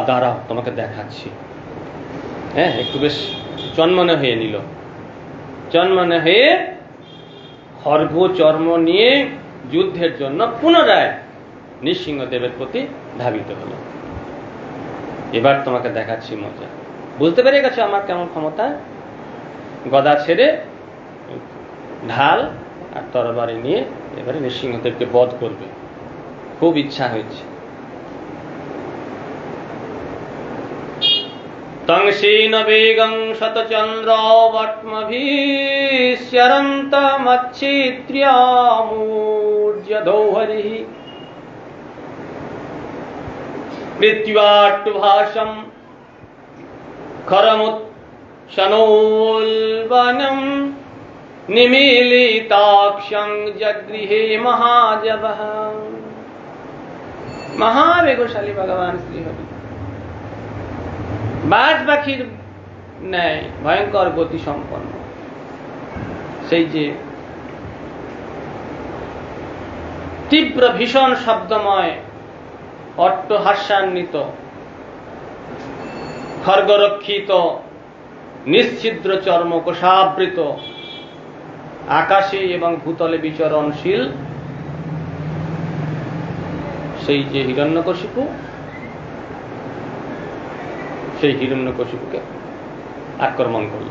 দাঁড়াও, তোমাকে দেখাচ্ছি। হ্যাঁ, একটু বেশ চনমনে হয়ে নিল। চনমনে হয়ে খর্গ চর্ম নিয়ে যুদ্ধের জন্য পুনরায় নৃসিংহদেবের প্রতি ধাবিত হল। এবার তোমাকে দেখাচ্ছি মজা। বুঝতে পেরে গেছো আমার কেমন ক্ষমতা। গদা ছেড়ে ঢাল আর তরবারি নিয়ে এবারে নৃসিংহদেবকে বধ করবে, খুব ইচ্ছা হয়েছে। তংসীন বেগং শতচন্দ্র বট্মভীষ্যরন্তমচ্ছিত্র্যামূর্যদৌহরিঃ মৃত্যুবাট্টুভাসম খরমুৎসনোল্বনম নিমীলিতাক্ষং জগৃহে মহাজবঃ। মহাবেগশালী ভগবান শ্রীহরি বাজ পাখির ন্যায় ভয়ঙ্কর গতি সম্পন্ন, সেই যে তীব্র ভীষণ শব্দময় অট্টহাস্যান্বিত খর্গরক্ষিত নিশ্ছিদ্র চর্ম কোষাবৃত আকাশে এবং ভূতলে বিচরণশীল সেই যে হিরণ্যকশিপু, সেই হিরণ্যকশিপুকে আক্রমণ করল।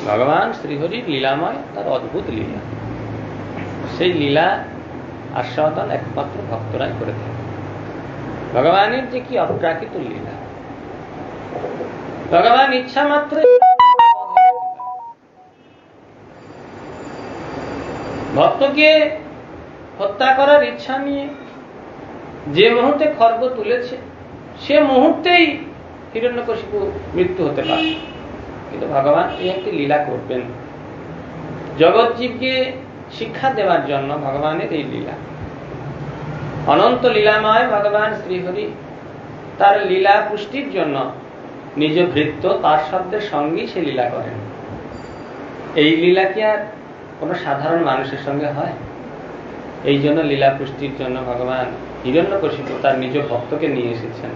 ভগবান শ্রীহরির লীলাময়, তার অদ্ভুত লীলা। সেই লীলা আস্বাদন একমাত্র ভক্তরাই করে থাকে। ভগবানের যে কি অপ্রাকৃত লীলা, ভগবান ইচ্ছা মাত্র ভক্তকে হত্যা করার ইচ্ছা নিয়ে যে মুহূর্তে খর্গ তুলেছে সে মুহূর্তেই হিরণ্যকশিপু মৃত্যু হতে পারে। কিন্তু ভগবান এই একটি লীলা করবেন, জগৎ জীবকে শিক্ষা দেওয়ার জন্য ভগবানের এই লীলা। অনন্ত লীলাময় ভগবান শ্রীহরি তার লীলা পুষ্টির জন্য নিজ ভৃত্য তার শব্দের সঙ্গেই সে লীলা করেন। এই লীলা কি আর কোন সাধারণ মানুষের সঙ্গে হয়? এই জন্য লীলা পুষ্টির জন্য ভগবান হিরণ্যকশিপু তার নিজ ভক্তকে নিয়ে এসেছেন।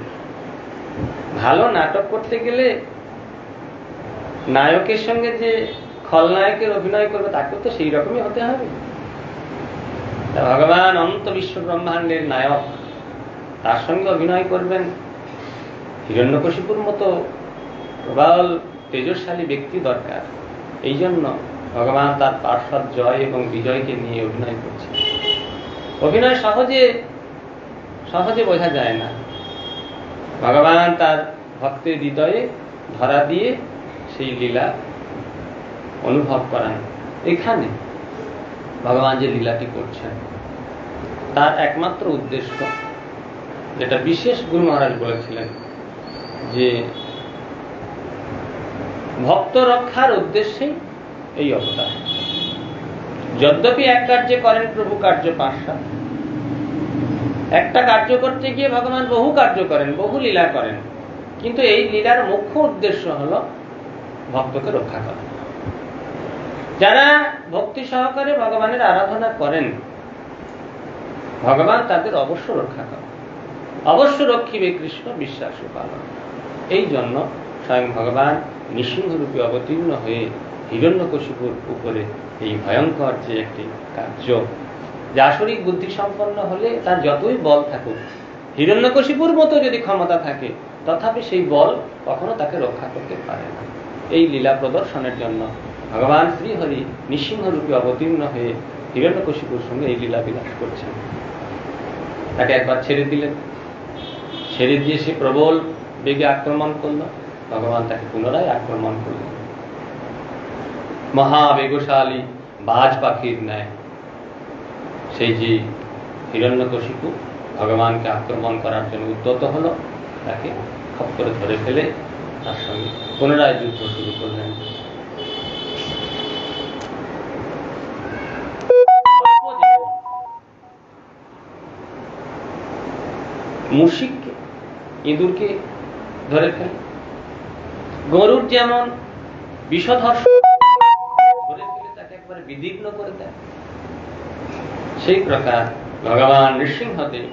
ভালো নাটক করতে গেলে নায়কের সঙ্গে যে খলনায়কের অভিনয় করবে তাকেও তো সেই রকমই হতে হবে। ভগবান অনন্ত বিশ্ব ব্রহ্মাণ্ডের নায়ক, তার সঙ্গে অভিনয় করবেন হিরণ্যকশিপুর মতো প্রবল তেজস্বালী ব্যক্তি দরকার। এই জন্য ভগবান তার পার্শ্বদ জয় এবং বিজয়কে নিয়ে অভিনয় করছেন। অভিনয় সহজে সহজে বোঝা যায় না। ভগবান তার ভক্তের হৃদয়ে ধরা দিয়ে সেই লীলা অনুভব করান। এখানে ভগবান যে লীলাটি করছেন তার একমাত্র উদ্দেশ্য, যেটা বিশেষ গুরু মহারাজ বলেছিলেন, যে ভক্ত রক্ষার উদ্দেশ্যেই এই অবতার। যদ্যপি এক কার্যে করেন প্রভু কার্য পাঁচটা, একটা কার্য করতে গিয়ে ভগবান বহু কার্য করেন, বহু লীলা করেন, কিন্তু এই লীলার মুখ্য উদ্দেশ্য হল ভক্তকে রক্ষা করা। যারা ভক্তি সহকারে ভগবানের আরাধনা করেন, ভগবান তাদের অবশ্য রক্ষা করেন, অবশ্য রক্ষিবে কৃষ্ণ বিশ্বাস পালন। এই জন্য স্বয়ং ভগবান নৃসিংহরূপে অবতীর্ণ হয়ে হিরণ্যকশিপুর উপরে এই ভয়ঙ্কর যে একটি কার্য, যে আসরিক বুদ্ধি সম্পন্ন হলে তার যতই বল থাকুক, হিরণ্যকশিপুর মতো যদি ক্ষমতা থাকে, তথাপি সেই বল কখনো তাকে রক্ষা করতে পারে না। এই লীলা প্রদর্শনের জন্য ভগবান শ্রীহরি নৃসিংহরূপে অবতীর্ণ হয়ে হিরণ্যকশিপুর সঙ্গে এই লীলা বিলাস করছেন। তাকে একবার ছেড়ে দিলেন, ছেড়ে দিয়ে সে প্রবল বেগে আক্রমণ করল। ভগবান তাকে পুনরায় আক্রমণ করলেন। মহাবেগশালী বাজ পাখির ন্যায় সেই যে হিরণ্যকশিপু ভগবানকে আক্রমণ করার জন্য উদ্যত হল, তাকে খপ করে ধরে ফেলে তার সঙ্গে পুনরায় যুদ্ধ শুরু করলেন। মুশিককে, ইঁদুরকে ধরে ফেলে, গরুর যেমন বিষধর ধরে ফেলে তাকে একবারে বিদীর্ণ করে দেয়, সেই প্রকার ভগবান নৃসিংহদেব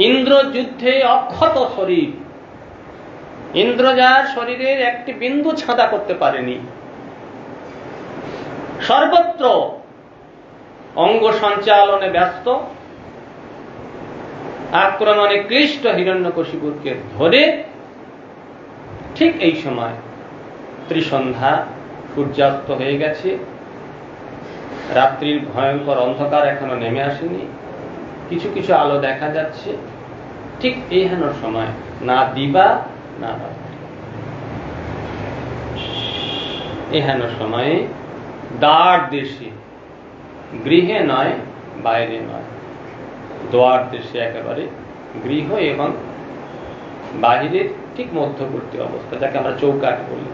ইন্দ্র যুদ্ধে অক্ষত শরীর, ইন্দ্র যার শরীরের একটি বিন্দু ছাঁদা করতে পারেনি, সর্বত্র অঙ্গ সঞ্চালনে ব্যস্ত, আক্রমণে ক্লিষ্ট হিরণ্যকশিপুরকে ধরে ঠিক এই সময় ত্রিসন্ধ্যা, সূর্যাস্ত হয়ে গেছে, রাত্রির ভয়ঙ্কর অন্ধকার এখনো নেমে আসেনি, কিছু কিছু আলো দেখা যাচ্ছে। ঠিক এই হেন সময়, না দিবা না রাত্রি, এহেন সময়ে দ্বার দেশে, গৃহে নয় বাইরে নয়, দ্বার দেশে একেবারে গৃহ এবং বাহিরের ঠিক মধ্যবর্তী অবস্থা, যাকে আমরা চৌকাঠ বলি,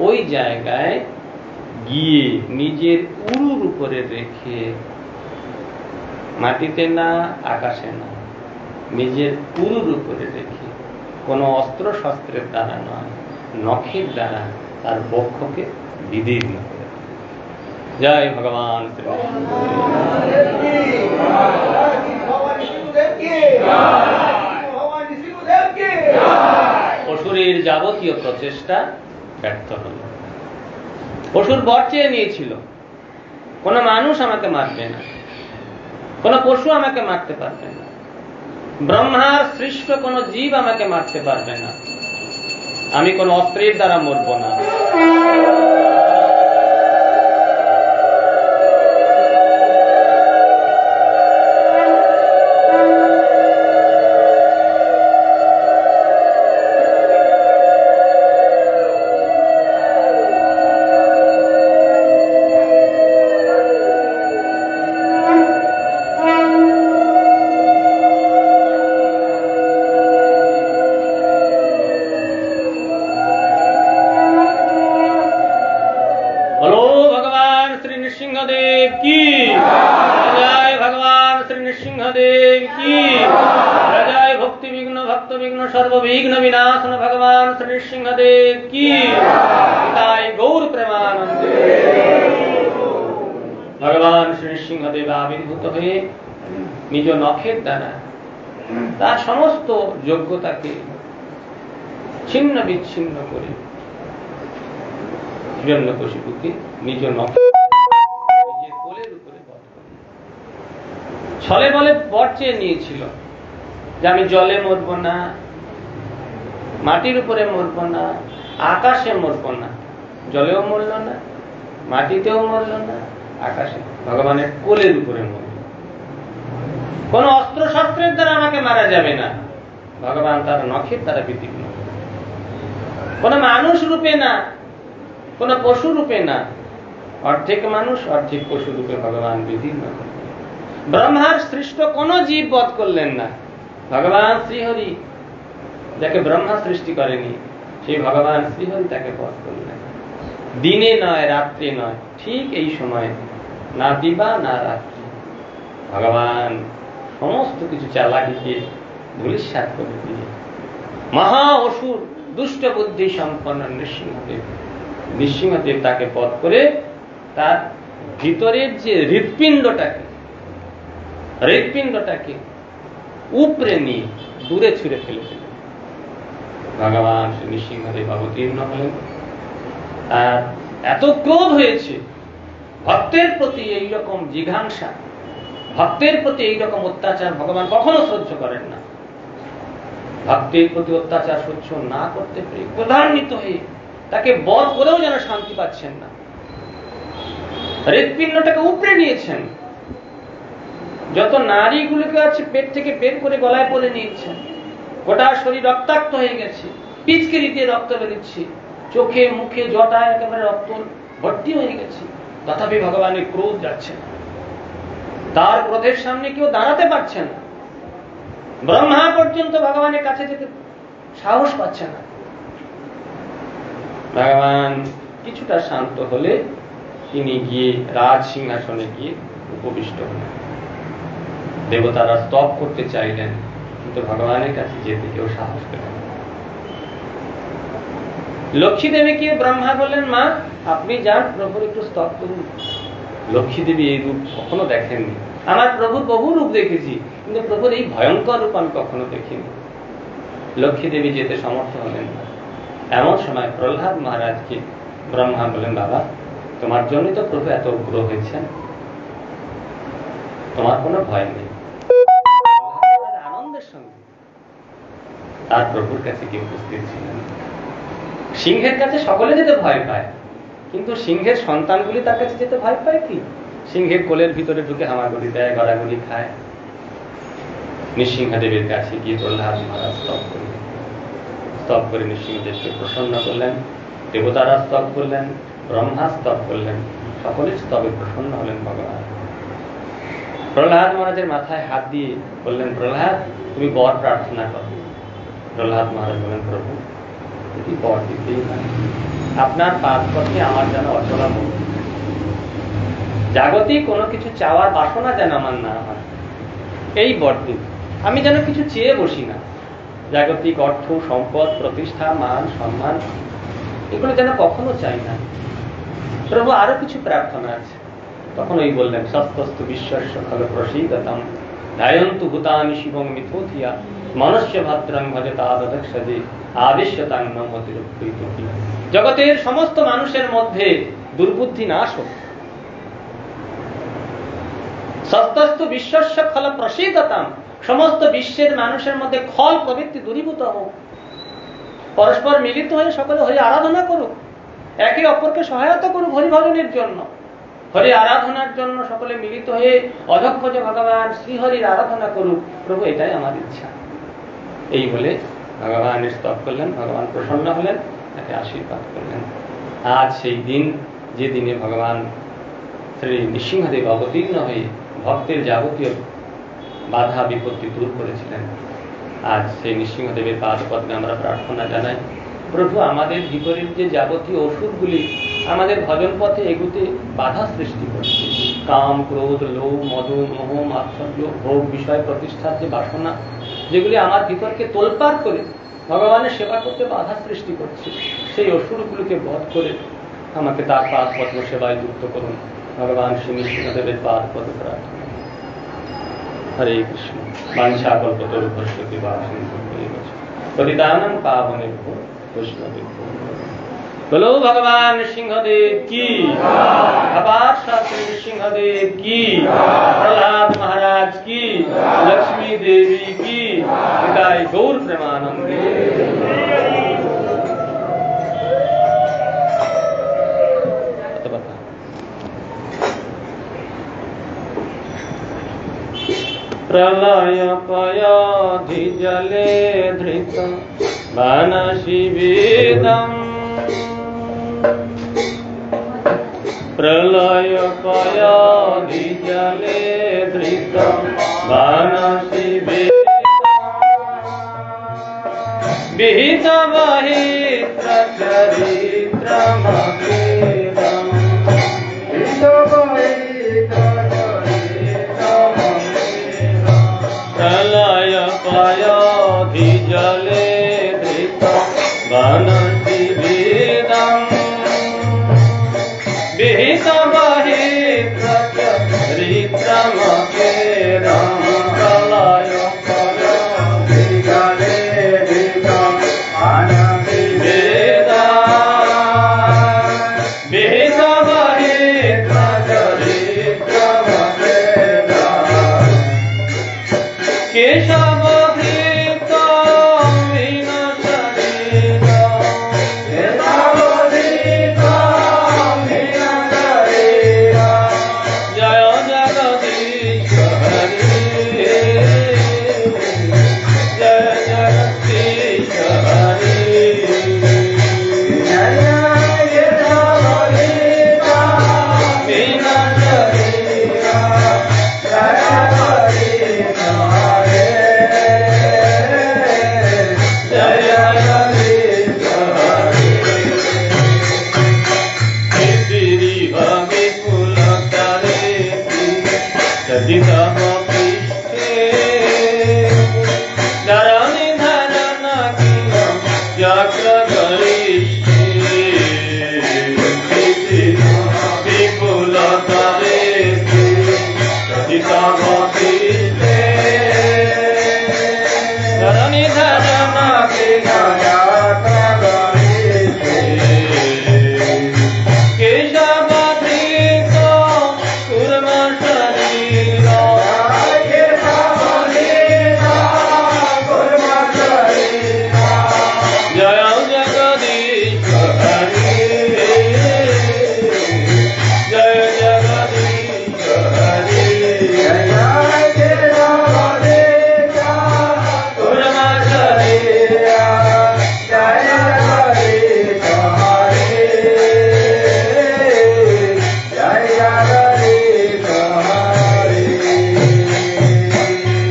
ওই জায়গায় গিয়ে নিজের উরুর উপরে রেখে, মাটিতে না আকাশে না, নিজের উরুর উপরে রেখে, কোনো অস্ত্র শস্ত্রের দ্বারা নয়, নখের দ্বারা তার বক্ষকে বিদীর্ণ করে। জয় ভগবান অসুরের যাবতীয় প্রচেষ্টা ব্যর্থ হল। অসুর বর চেয়ে নিয়েছিল, কোন মানুষ আমাকে মারবে না, কোন পশু আমাকে মারতে পারবে না, ব্রহ্মার সৃষ্ট কোন জীব আমাকে মারতে পারবে না, আমি কোন অস্ত্রের দ্বারা মরব না। सर्वविघ्न विनाशन भगवान श्री नृसिंहदेव की गौर प्रेमानंदे। भगवान श्री नृसिंहदेव आविर्भूत हुए निज नखेर द्वारा तार समस्त योग्यताके छिन्न विच्छिन्न करे हिरण्यकशिपुके निज नखेर निजेर कोलेर उपरे बध करलेन। छले बले बर चेये नियेछिल যে আমি জলে মরব না, মাটির উপরে মরব না, আকাশে মরব না। জলেও মরল না, মাটিতেও মরল না, আকাশে ভগবানের কোলের উপরে মরল। কোন অস্ত্র শস্ত্রের দ্বারা আমাকে মারা যাবে না, ভগবান তার নখের দ্বারা বিদীর্ণ। কোন মানুষ রূপে না, কোন পশু রূপে না, অর্ধেক মানুষ অর্ধেক পশু রূপে ভগবান বিদীর্ণ করলেন। ব্রহ্মার সৃষ্ট কোন জীব বধ করলেন না। ভগবান শ্রীহরি যাকে ব্রহ্মা সৃষ্টি করেনি, সেই ভগবান শ্রীহরি তাকে বধ করলেন। দিনে নয়, রাত্রে নয়, ঠিক এই সময়, না দিবা না রাত্রি, ভগবান সমস্ত কিছু চালাকিকে ধূলিসাৎ করে দিয়ে মহা অসুর দুষ্ট বুদ্ধি সম্পন্ন নৃসিংহদেব তাকে বধ করে তার ভিতরের যে হৃৎপিণ্ডটাকে উপরে নিয়ে দূরে ছুঁড়ে ফেলে দিলেন। ভগবান শ্রী নৃসিংহদেব অবতীর্ণ হলেন। আর এত ক্রোধ হয়েছে, ভক্তের প্রতি এইরকম জিঘাংসা, ভক্তের প্রতি এইরকম অত্যাচার ভগবান কখনো সহ্য করেন না। ভক্তের প্রতি অত্যাচার সহ্য না করতে পেরে ক্রোধান্বিত হয়ে তাকে বধ করেও যেন শান্তি পাচ্ছেন না। হৃৎপিণ্ডটাকে উপড়ে নিয়েছেন, যত নারীগুলোকে আছে পেট থেকে বের করে গলায় পরে নিয়েছেন। গোটা শরীর রক্তাক্ত হয়ে গেছে, পিচকারি দিয়ে রক্ত বেরোচ্ছে, চোখে মুখে জটায় একেবারে রক্ত ভর্তি হয়ে গেছে। তথাপি ভগবানের ক্রোধ যাচ্ছে না, তার ক্রোধের সামনে কেউ দাঁড়াতে পারছে না। ব্রহ্মা পর্যন্ত ভগবানের কাছে যেতে সাহস পাচ্ছে না। ভগবান কিছুটা শান্ত হলে তিনি গিয়ে রাজ সিংহাসনে গিয়ে উপবিষ্ট হলেন। দেবতারা স্তব করতে চাইলেন, কিন্তু ভগবানের কাছে যেতে কেউ সাহস পেলেন না। লক্ষ্মী দেবীকে ব্রহ্মা বললেন, মা আপনি যান, প্রভুর একটু স্তব করুন। লক্ষ্মী দেবী এই রূপ কখনো দেখেননি। আমার প্রভুর বহু রূপ দেখেছি, কিন্তু প্রভুর এই ভয়ঙ্কর রূপ আমি কখনো দেখিনি। লক্ষ্মী দেবী যেতে সমর্থ হলেন না। এমন সময় প্রহ্লাদ মহারাজকে ব্রহ্মা বলেন, বাবা তোমার জন্যই তো প্রভু এত উগ্র হয়েছেন, তোমার কোনো ভয় নেই। আনন্দের সঙ্গে তার প্রভুর কাছে কি উপস্থিত ছিলেন। সিংহের কাছে সকলে যেতে ভয় পায়, কিন্তু সিংহের সন্তানগুলি তার কাছে যেতে ভয় পায় কি? সিংহের কোলের ভিতরে ঢুকে হামাগুড়ি দেয়, গড়াগড়ি খায়। নৃসিংহদেবের কাছে গিয়ে প্রহ্লাদ মহারাজ স্তব করে নৃসিংহদেবকে প্রসন্ন করলেন। দেবতারা স্তব করলেন, ব্রহ্মা স্তব করলেন, সকলের স্তবে প্রসন্ন হলেন ভগবান। প্রহ্লাদ মহারাজের মাথায় হাত দিয়ে বললেন, প্রহ্লাদ তুমি বর প্রার্থনা করো। প্রহ্লাদ মহারাজ বলেন, প্রভু যদি বর দিতেই হয়, আপনার পাদ পথে আমার যেন অচলা মুখ, জাগতিক কোনো কিছু চাওয়ার বাসনা যেন আমার না হয়, এই বর দিন। আমি যেন কিছু চেয়ে বসি না, জাগতিক অর্থ সম্পদ প্রতিষ্ঠা মান সম্মান এগুলো যেন কখনো চাই না। প্রভু আরো কিছু প্রার্থনা আছে। তখন ওই বললেন, সস্তস্তু বিশ্বস্য খলু প্রসীদতাম ধায়ন্তু ভূতানি শিবং মিথোথিয়া মনুষ্য ভদ্রং ভজতাদক্ষজে আবিশ্যতাং নমতিরুক্তি। জগতের সমস্ত মানুষের মধ্যে দুর্বুদ্ধি নাশ হোক। সস্তস্তু বিশ্বস্য খল প্রসীদতাম, সমস্ত বিশ্বের মানুষের মধ্যে খল প্রবৃত্তি দূরীভূত হোক। পরস্পর মিলিত হয়ে সকলে হরি আরাধনা করুক, একে অপরকে সহায়তা করুক হরি ভজনের জন্য, হরি আরাধনার জন্য সকলে মিলিত হয়ে অধক্ষজ ভগবান শ্রীহরির আরাধনা করুক। প্রভু এটাই আমার ইচ্ছা। এই বলে ভগবানের স্তব করলেন। ভগবান প্রসন্ন হলেন, তাকে আশীর্বাদ করলেন। আজ সেই দিন, যে দিনে ভগবান শ্রী নৃসিংহদেব অবতীর্ণ হয়ে ভক্তের যাবতীয় বাধা বিপত্তি দূর করেছিলেন। আজ সেই নৃসিংহদেবের পাদপদ্মে আমরা প্রার্থনা জানাই, প্রভু আমাদের ভিতরের যে যাবতীয় অসুরগুলি আমাদের ভজন পথে এগুতে বাধা সৃষ্টি করছে, কাম ক্রোধ লোভ মদ মোহ মাৎসর্য ভোগ বিষয় প্রতিষ্ঠার যে বাসনা, যেগুলি আমার ভিতরকে তোলপাড় করে ভগবানের সেবা করতে বাধা সৃষ্টি করছে, সেই অসুরগুলিকে বধ করে আমাকে তার পাদপদ্ম সেবায় যুক্ত করুন। ভগবান শ্রী নৃসিংহদেবের পাদপদ্ম প্রার্থনা। হরে কৃষ্ণ। বাঞ্ছা কল্পতরুভ্যশ্চ কৃপা সিন্ধুভ্যৈব পতিতানাং পাবনেভ্যো বৈষ্ণবেভ্যো। বলো ভগবান নৃসিংহদেব কি, আবার শাস্ত্রী নৃসিংহদেব কি, প্রহ্লাদ মহারাজ কি, লক্ষ্মী দেবী কি, হৃদয় গৌর প্রেমানন্দে। প্রলয় পয়াধি জলে ধৃত বানসি বেদম, প্রলয় পয়াধি জলে ধৃত বানসি বিহিত বহিত্র চরিত্রমভেদম, প্রলয় পয়াধি জলে ধৃত বানসি বেদম, বিহিত यदि तव पृष्ठे धरणी धरण किलं चक्रगरिष्ठे विपुलतरेषु यदि तव पृष्ठे धरणी धरण किलं चक्रगरिष्ठे केशवधृत कुर्मशरीर जय जगदीश हरे जय जगदीश हरे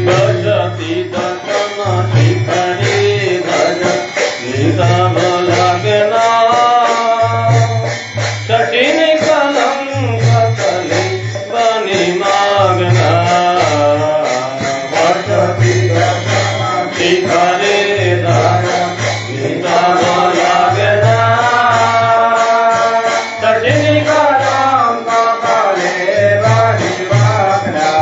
भजति दशम शिखरे भज नितम लगना कठिन कलंक तले बनि मागना भजति दशम शिखरे भज नितम लगना कठिन कलंक तले बनि मागना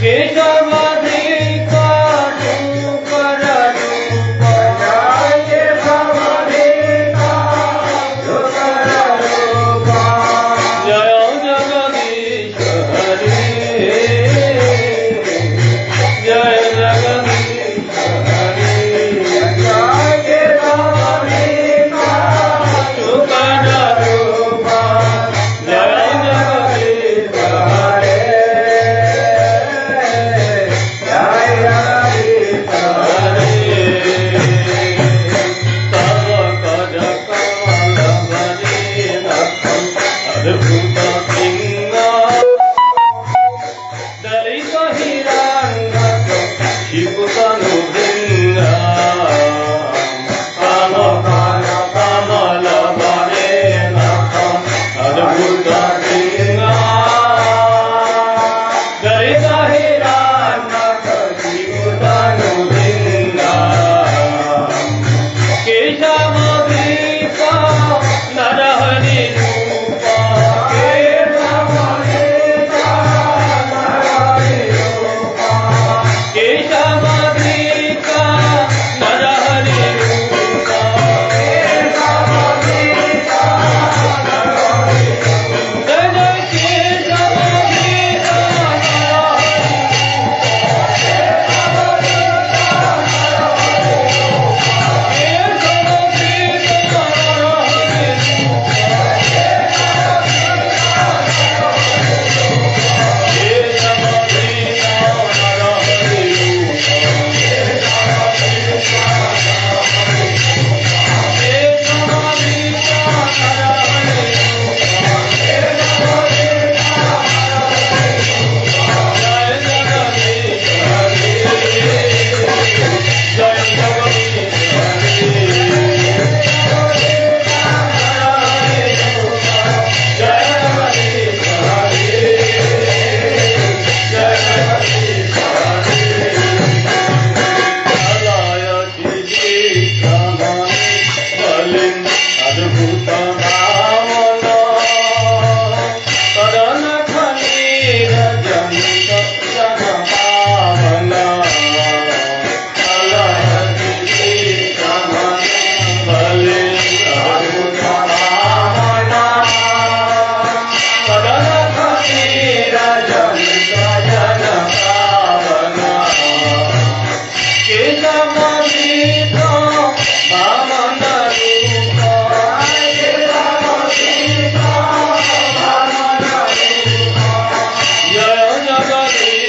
केशवधृत शुकर रूप जय जगदीश हरे जय जगदीश हरे शुकर रूप जय जगदीश हरे तव कर कमल बरे नखं अद्भुत सिंह दलित हिरण्यक शिवतनु भृंग कमल बरे नखं अद्भुत सिंह दलित हिरण्यक शिवतनु भृंग केशवधृत नरहरि रूप केशवधृत नरहरि रूप जय जय केशवधृत जय जगदीश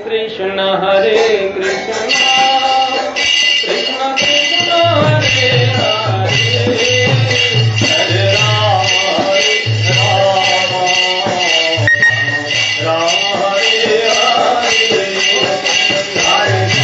কৃষ্ণ হরে কৃষ্ণ কৃষ্ণ কৃষ্ণ হরে হরে হরে রাম রাম হরে হরে হরে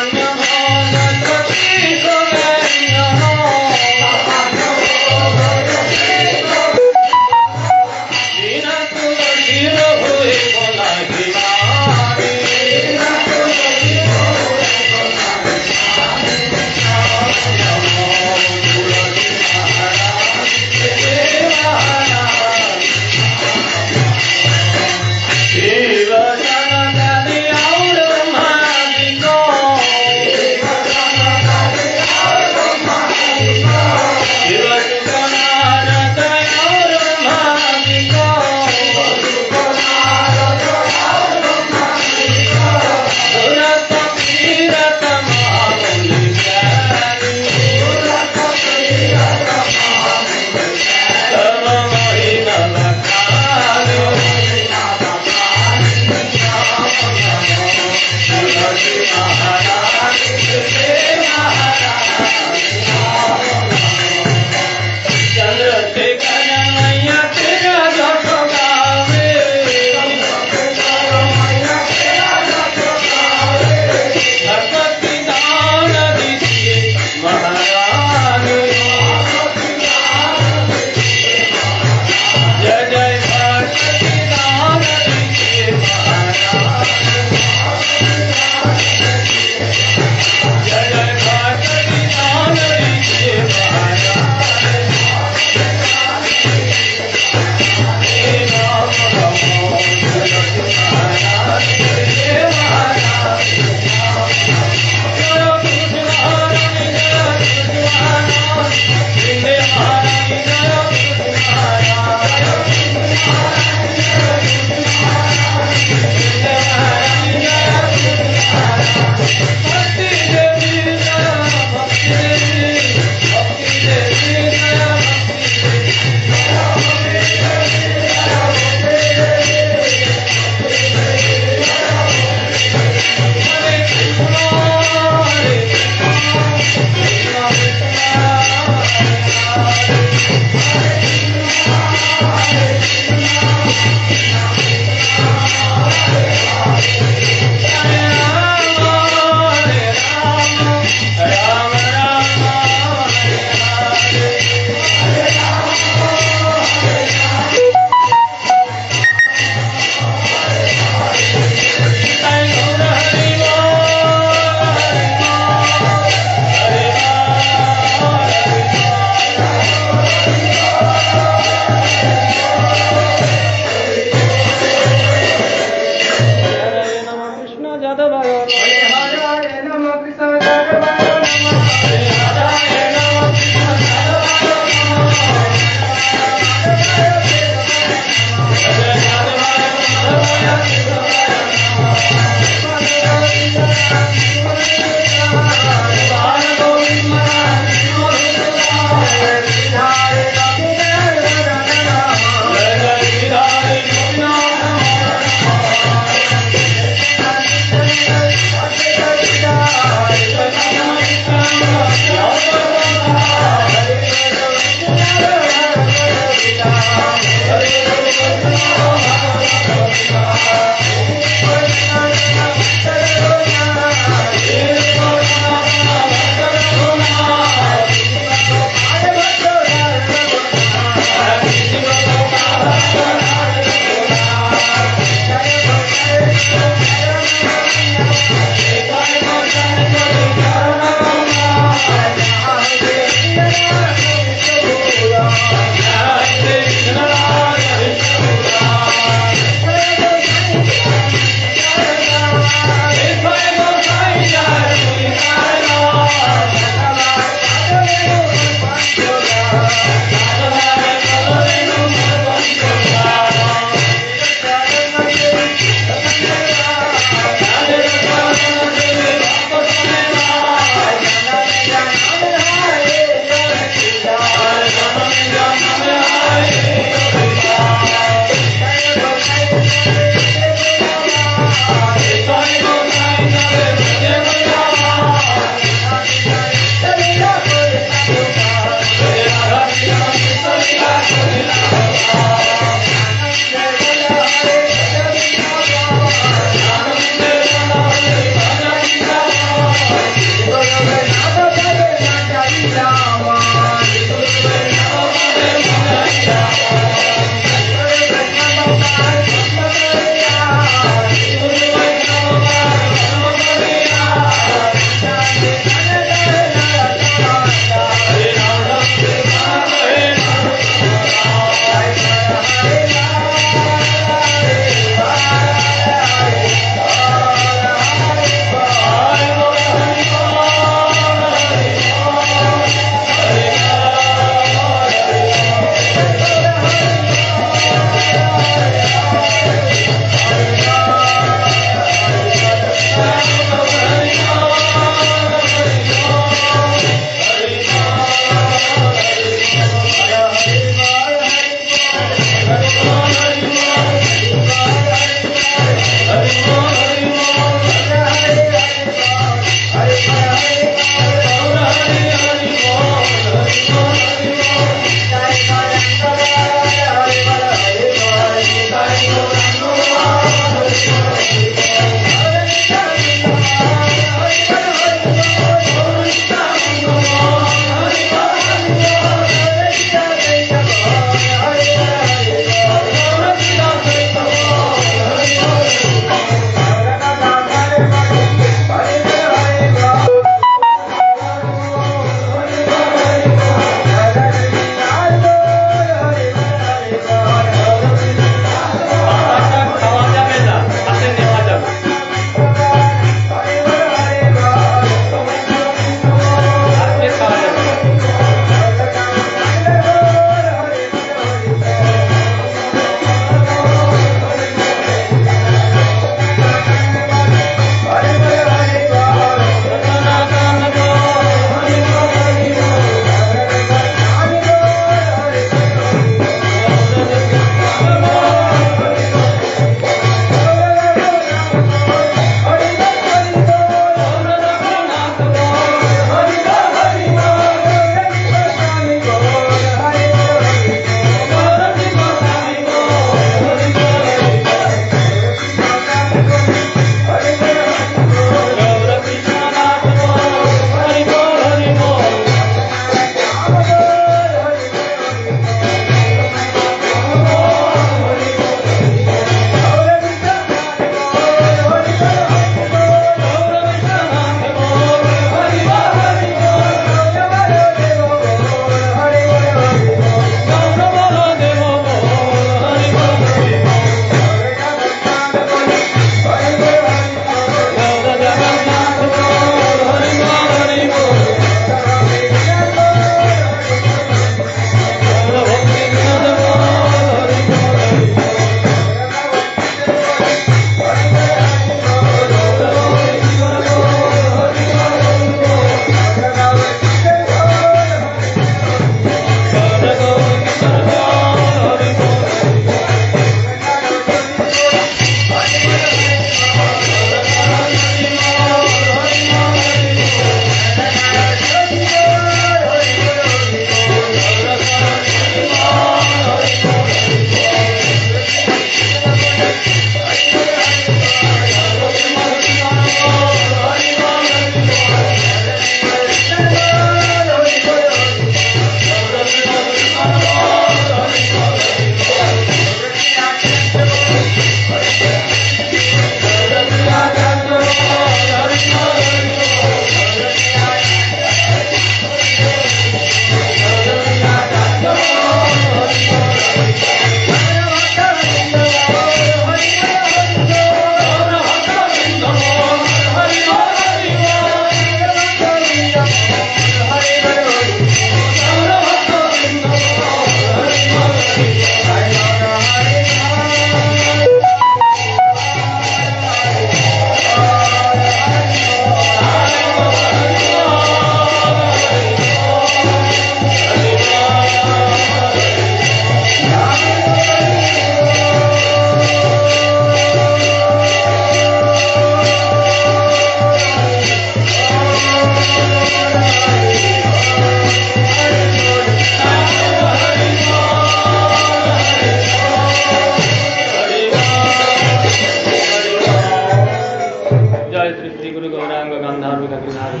बिहारी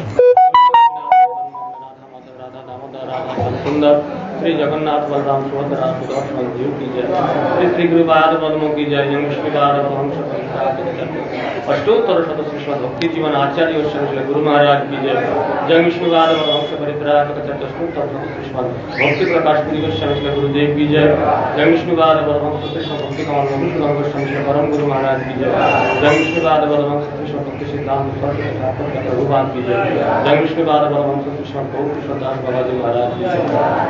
राधा दामोदर राधा श्याम सुंदर श्री जगन्नाथ बलराम सुभद्रा सुदर्शन जीव की जय। श्री श्री गुरुपाद पद्मों की जय। जय विष्णुपाद अष्टोत्तर शत श्रीमद भक्ति जीवन आचार्य श्री गुरु महाराज की जय। जय विष्णुपाद वंश परित्राक अष्टोत्तर शत श्रीमद भक्ति प्रकाश पुरी श्री गुरुदेव की जय। जय विष्णुपाद वंश श्रीमद भक्ति कमल श्री परम गुरु महाराज की जय। जय विष्णुपाद वंश श्रीमद भक्ति सिद्धांत प्रभुपाद की जय। जय विष्णुपाद वंश श्रीमद गौरी दास बाबा जी महाराज की जय।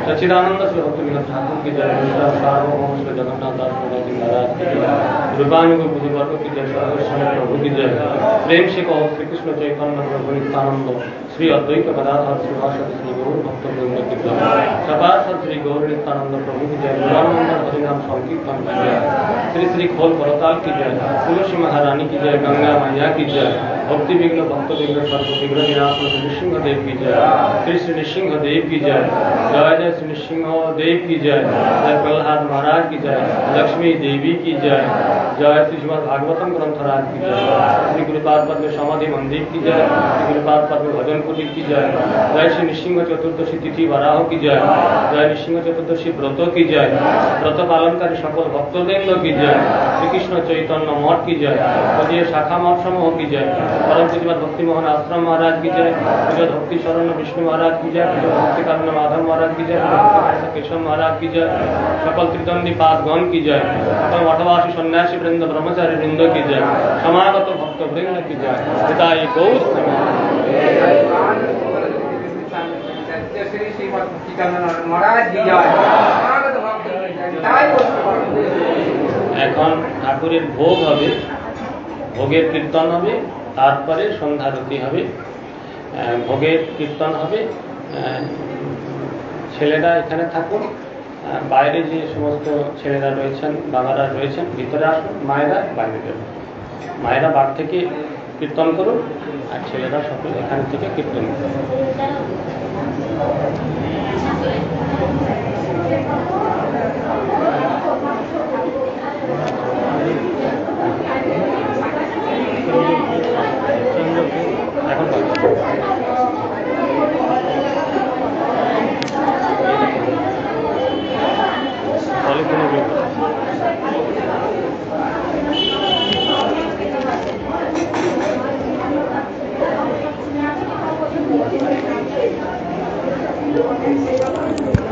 सच्चिदानंद श्री भक्ति विनोद ठाकुर की जय। सार्वभौम श्री जगन्नाथ दास बाबा जी महाराज की जय। रूपानुग बुद्धि वर्ग की जय। प्रभु की जय। प्रेम से कहो श्री कृष्ण चैतन्य प्रभु नित्यानंद श्री अद्वैत गदाधर श्रीवासदि श्री गौर भक्त वृंद की जय। सपार्षद श्री गौर नित्यानंद प्रभु की जय। गुणानंद हरिनाम संकीर्तन की जय। श्री श्री खोल परताल की जय। तुलसी महारानी की जय। गंगा मैया की जय। भक्ति विघ्न भक्त विघ्न सर्व विघ्न विनाश नृसिंह देव की जय। श्री श्री नृसिंह देव की जय। जय जय श्री नृसिंह देव की जय। जय प्रहलाद महाराज की जय। लक्ष्मी देवी की जय। जय श्री श्रीमद भागवतम ग्रंथराज की जय। श्री गुरुपाद पद्म समाधि मंदिर की जय। श्री गुरुपाद पद्म भजन कुटीर की जय। जय श्री नृसिंह चतुर्दशी तिथि वराह की जय। जय नृसिंह चतुर्दशी व्रतों की जय। व्रत पालनकारी सकल भक्तवृंद की जय। श्री कृष्ण चैतन्य मठ की जय। पदीय शाखा मठ समूह की जय। परम पूज्य भक्ति मोहन आश्रम महाराज की जय। पूज्य भक्ति शरण विष्णु महाराज की जय। पूज्य भक्ति कारण माधव महाराज की जय। केशव महाराज की जय। सकल त्रिदंडी पादगण की जय। सकल मठवासी सन्यासी वृंद ब्रह्मचारी वृंद की जय। समागत भक्त वृंद की जय। पिताई गौर এখন ঠাকুরের ভোগ হবে, ভোগের কীর্তন হবে, তারপরে সন্ধ্যারতি হবে। ভোগের কীর্তন হবে। ছেলেরা এখানে থাকুন, বাইরে যে সমস্ত ছেলেরা রয়েছেন, বাবারা রয়েছেন ভিতরে আসুন, মায়েরা বাইরে যাবেন। মায়েরা বার থেকে কীর্তন করুন আর ছেলেরা সকলে এখান থেকে কীর্তন করুন। এখন বলে কোনো Thank you.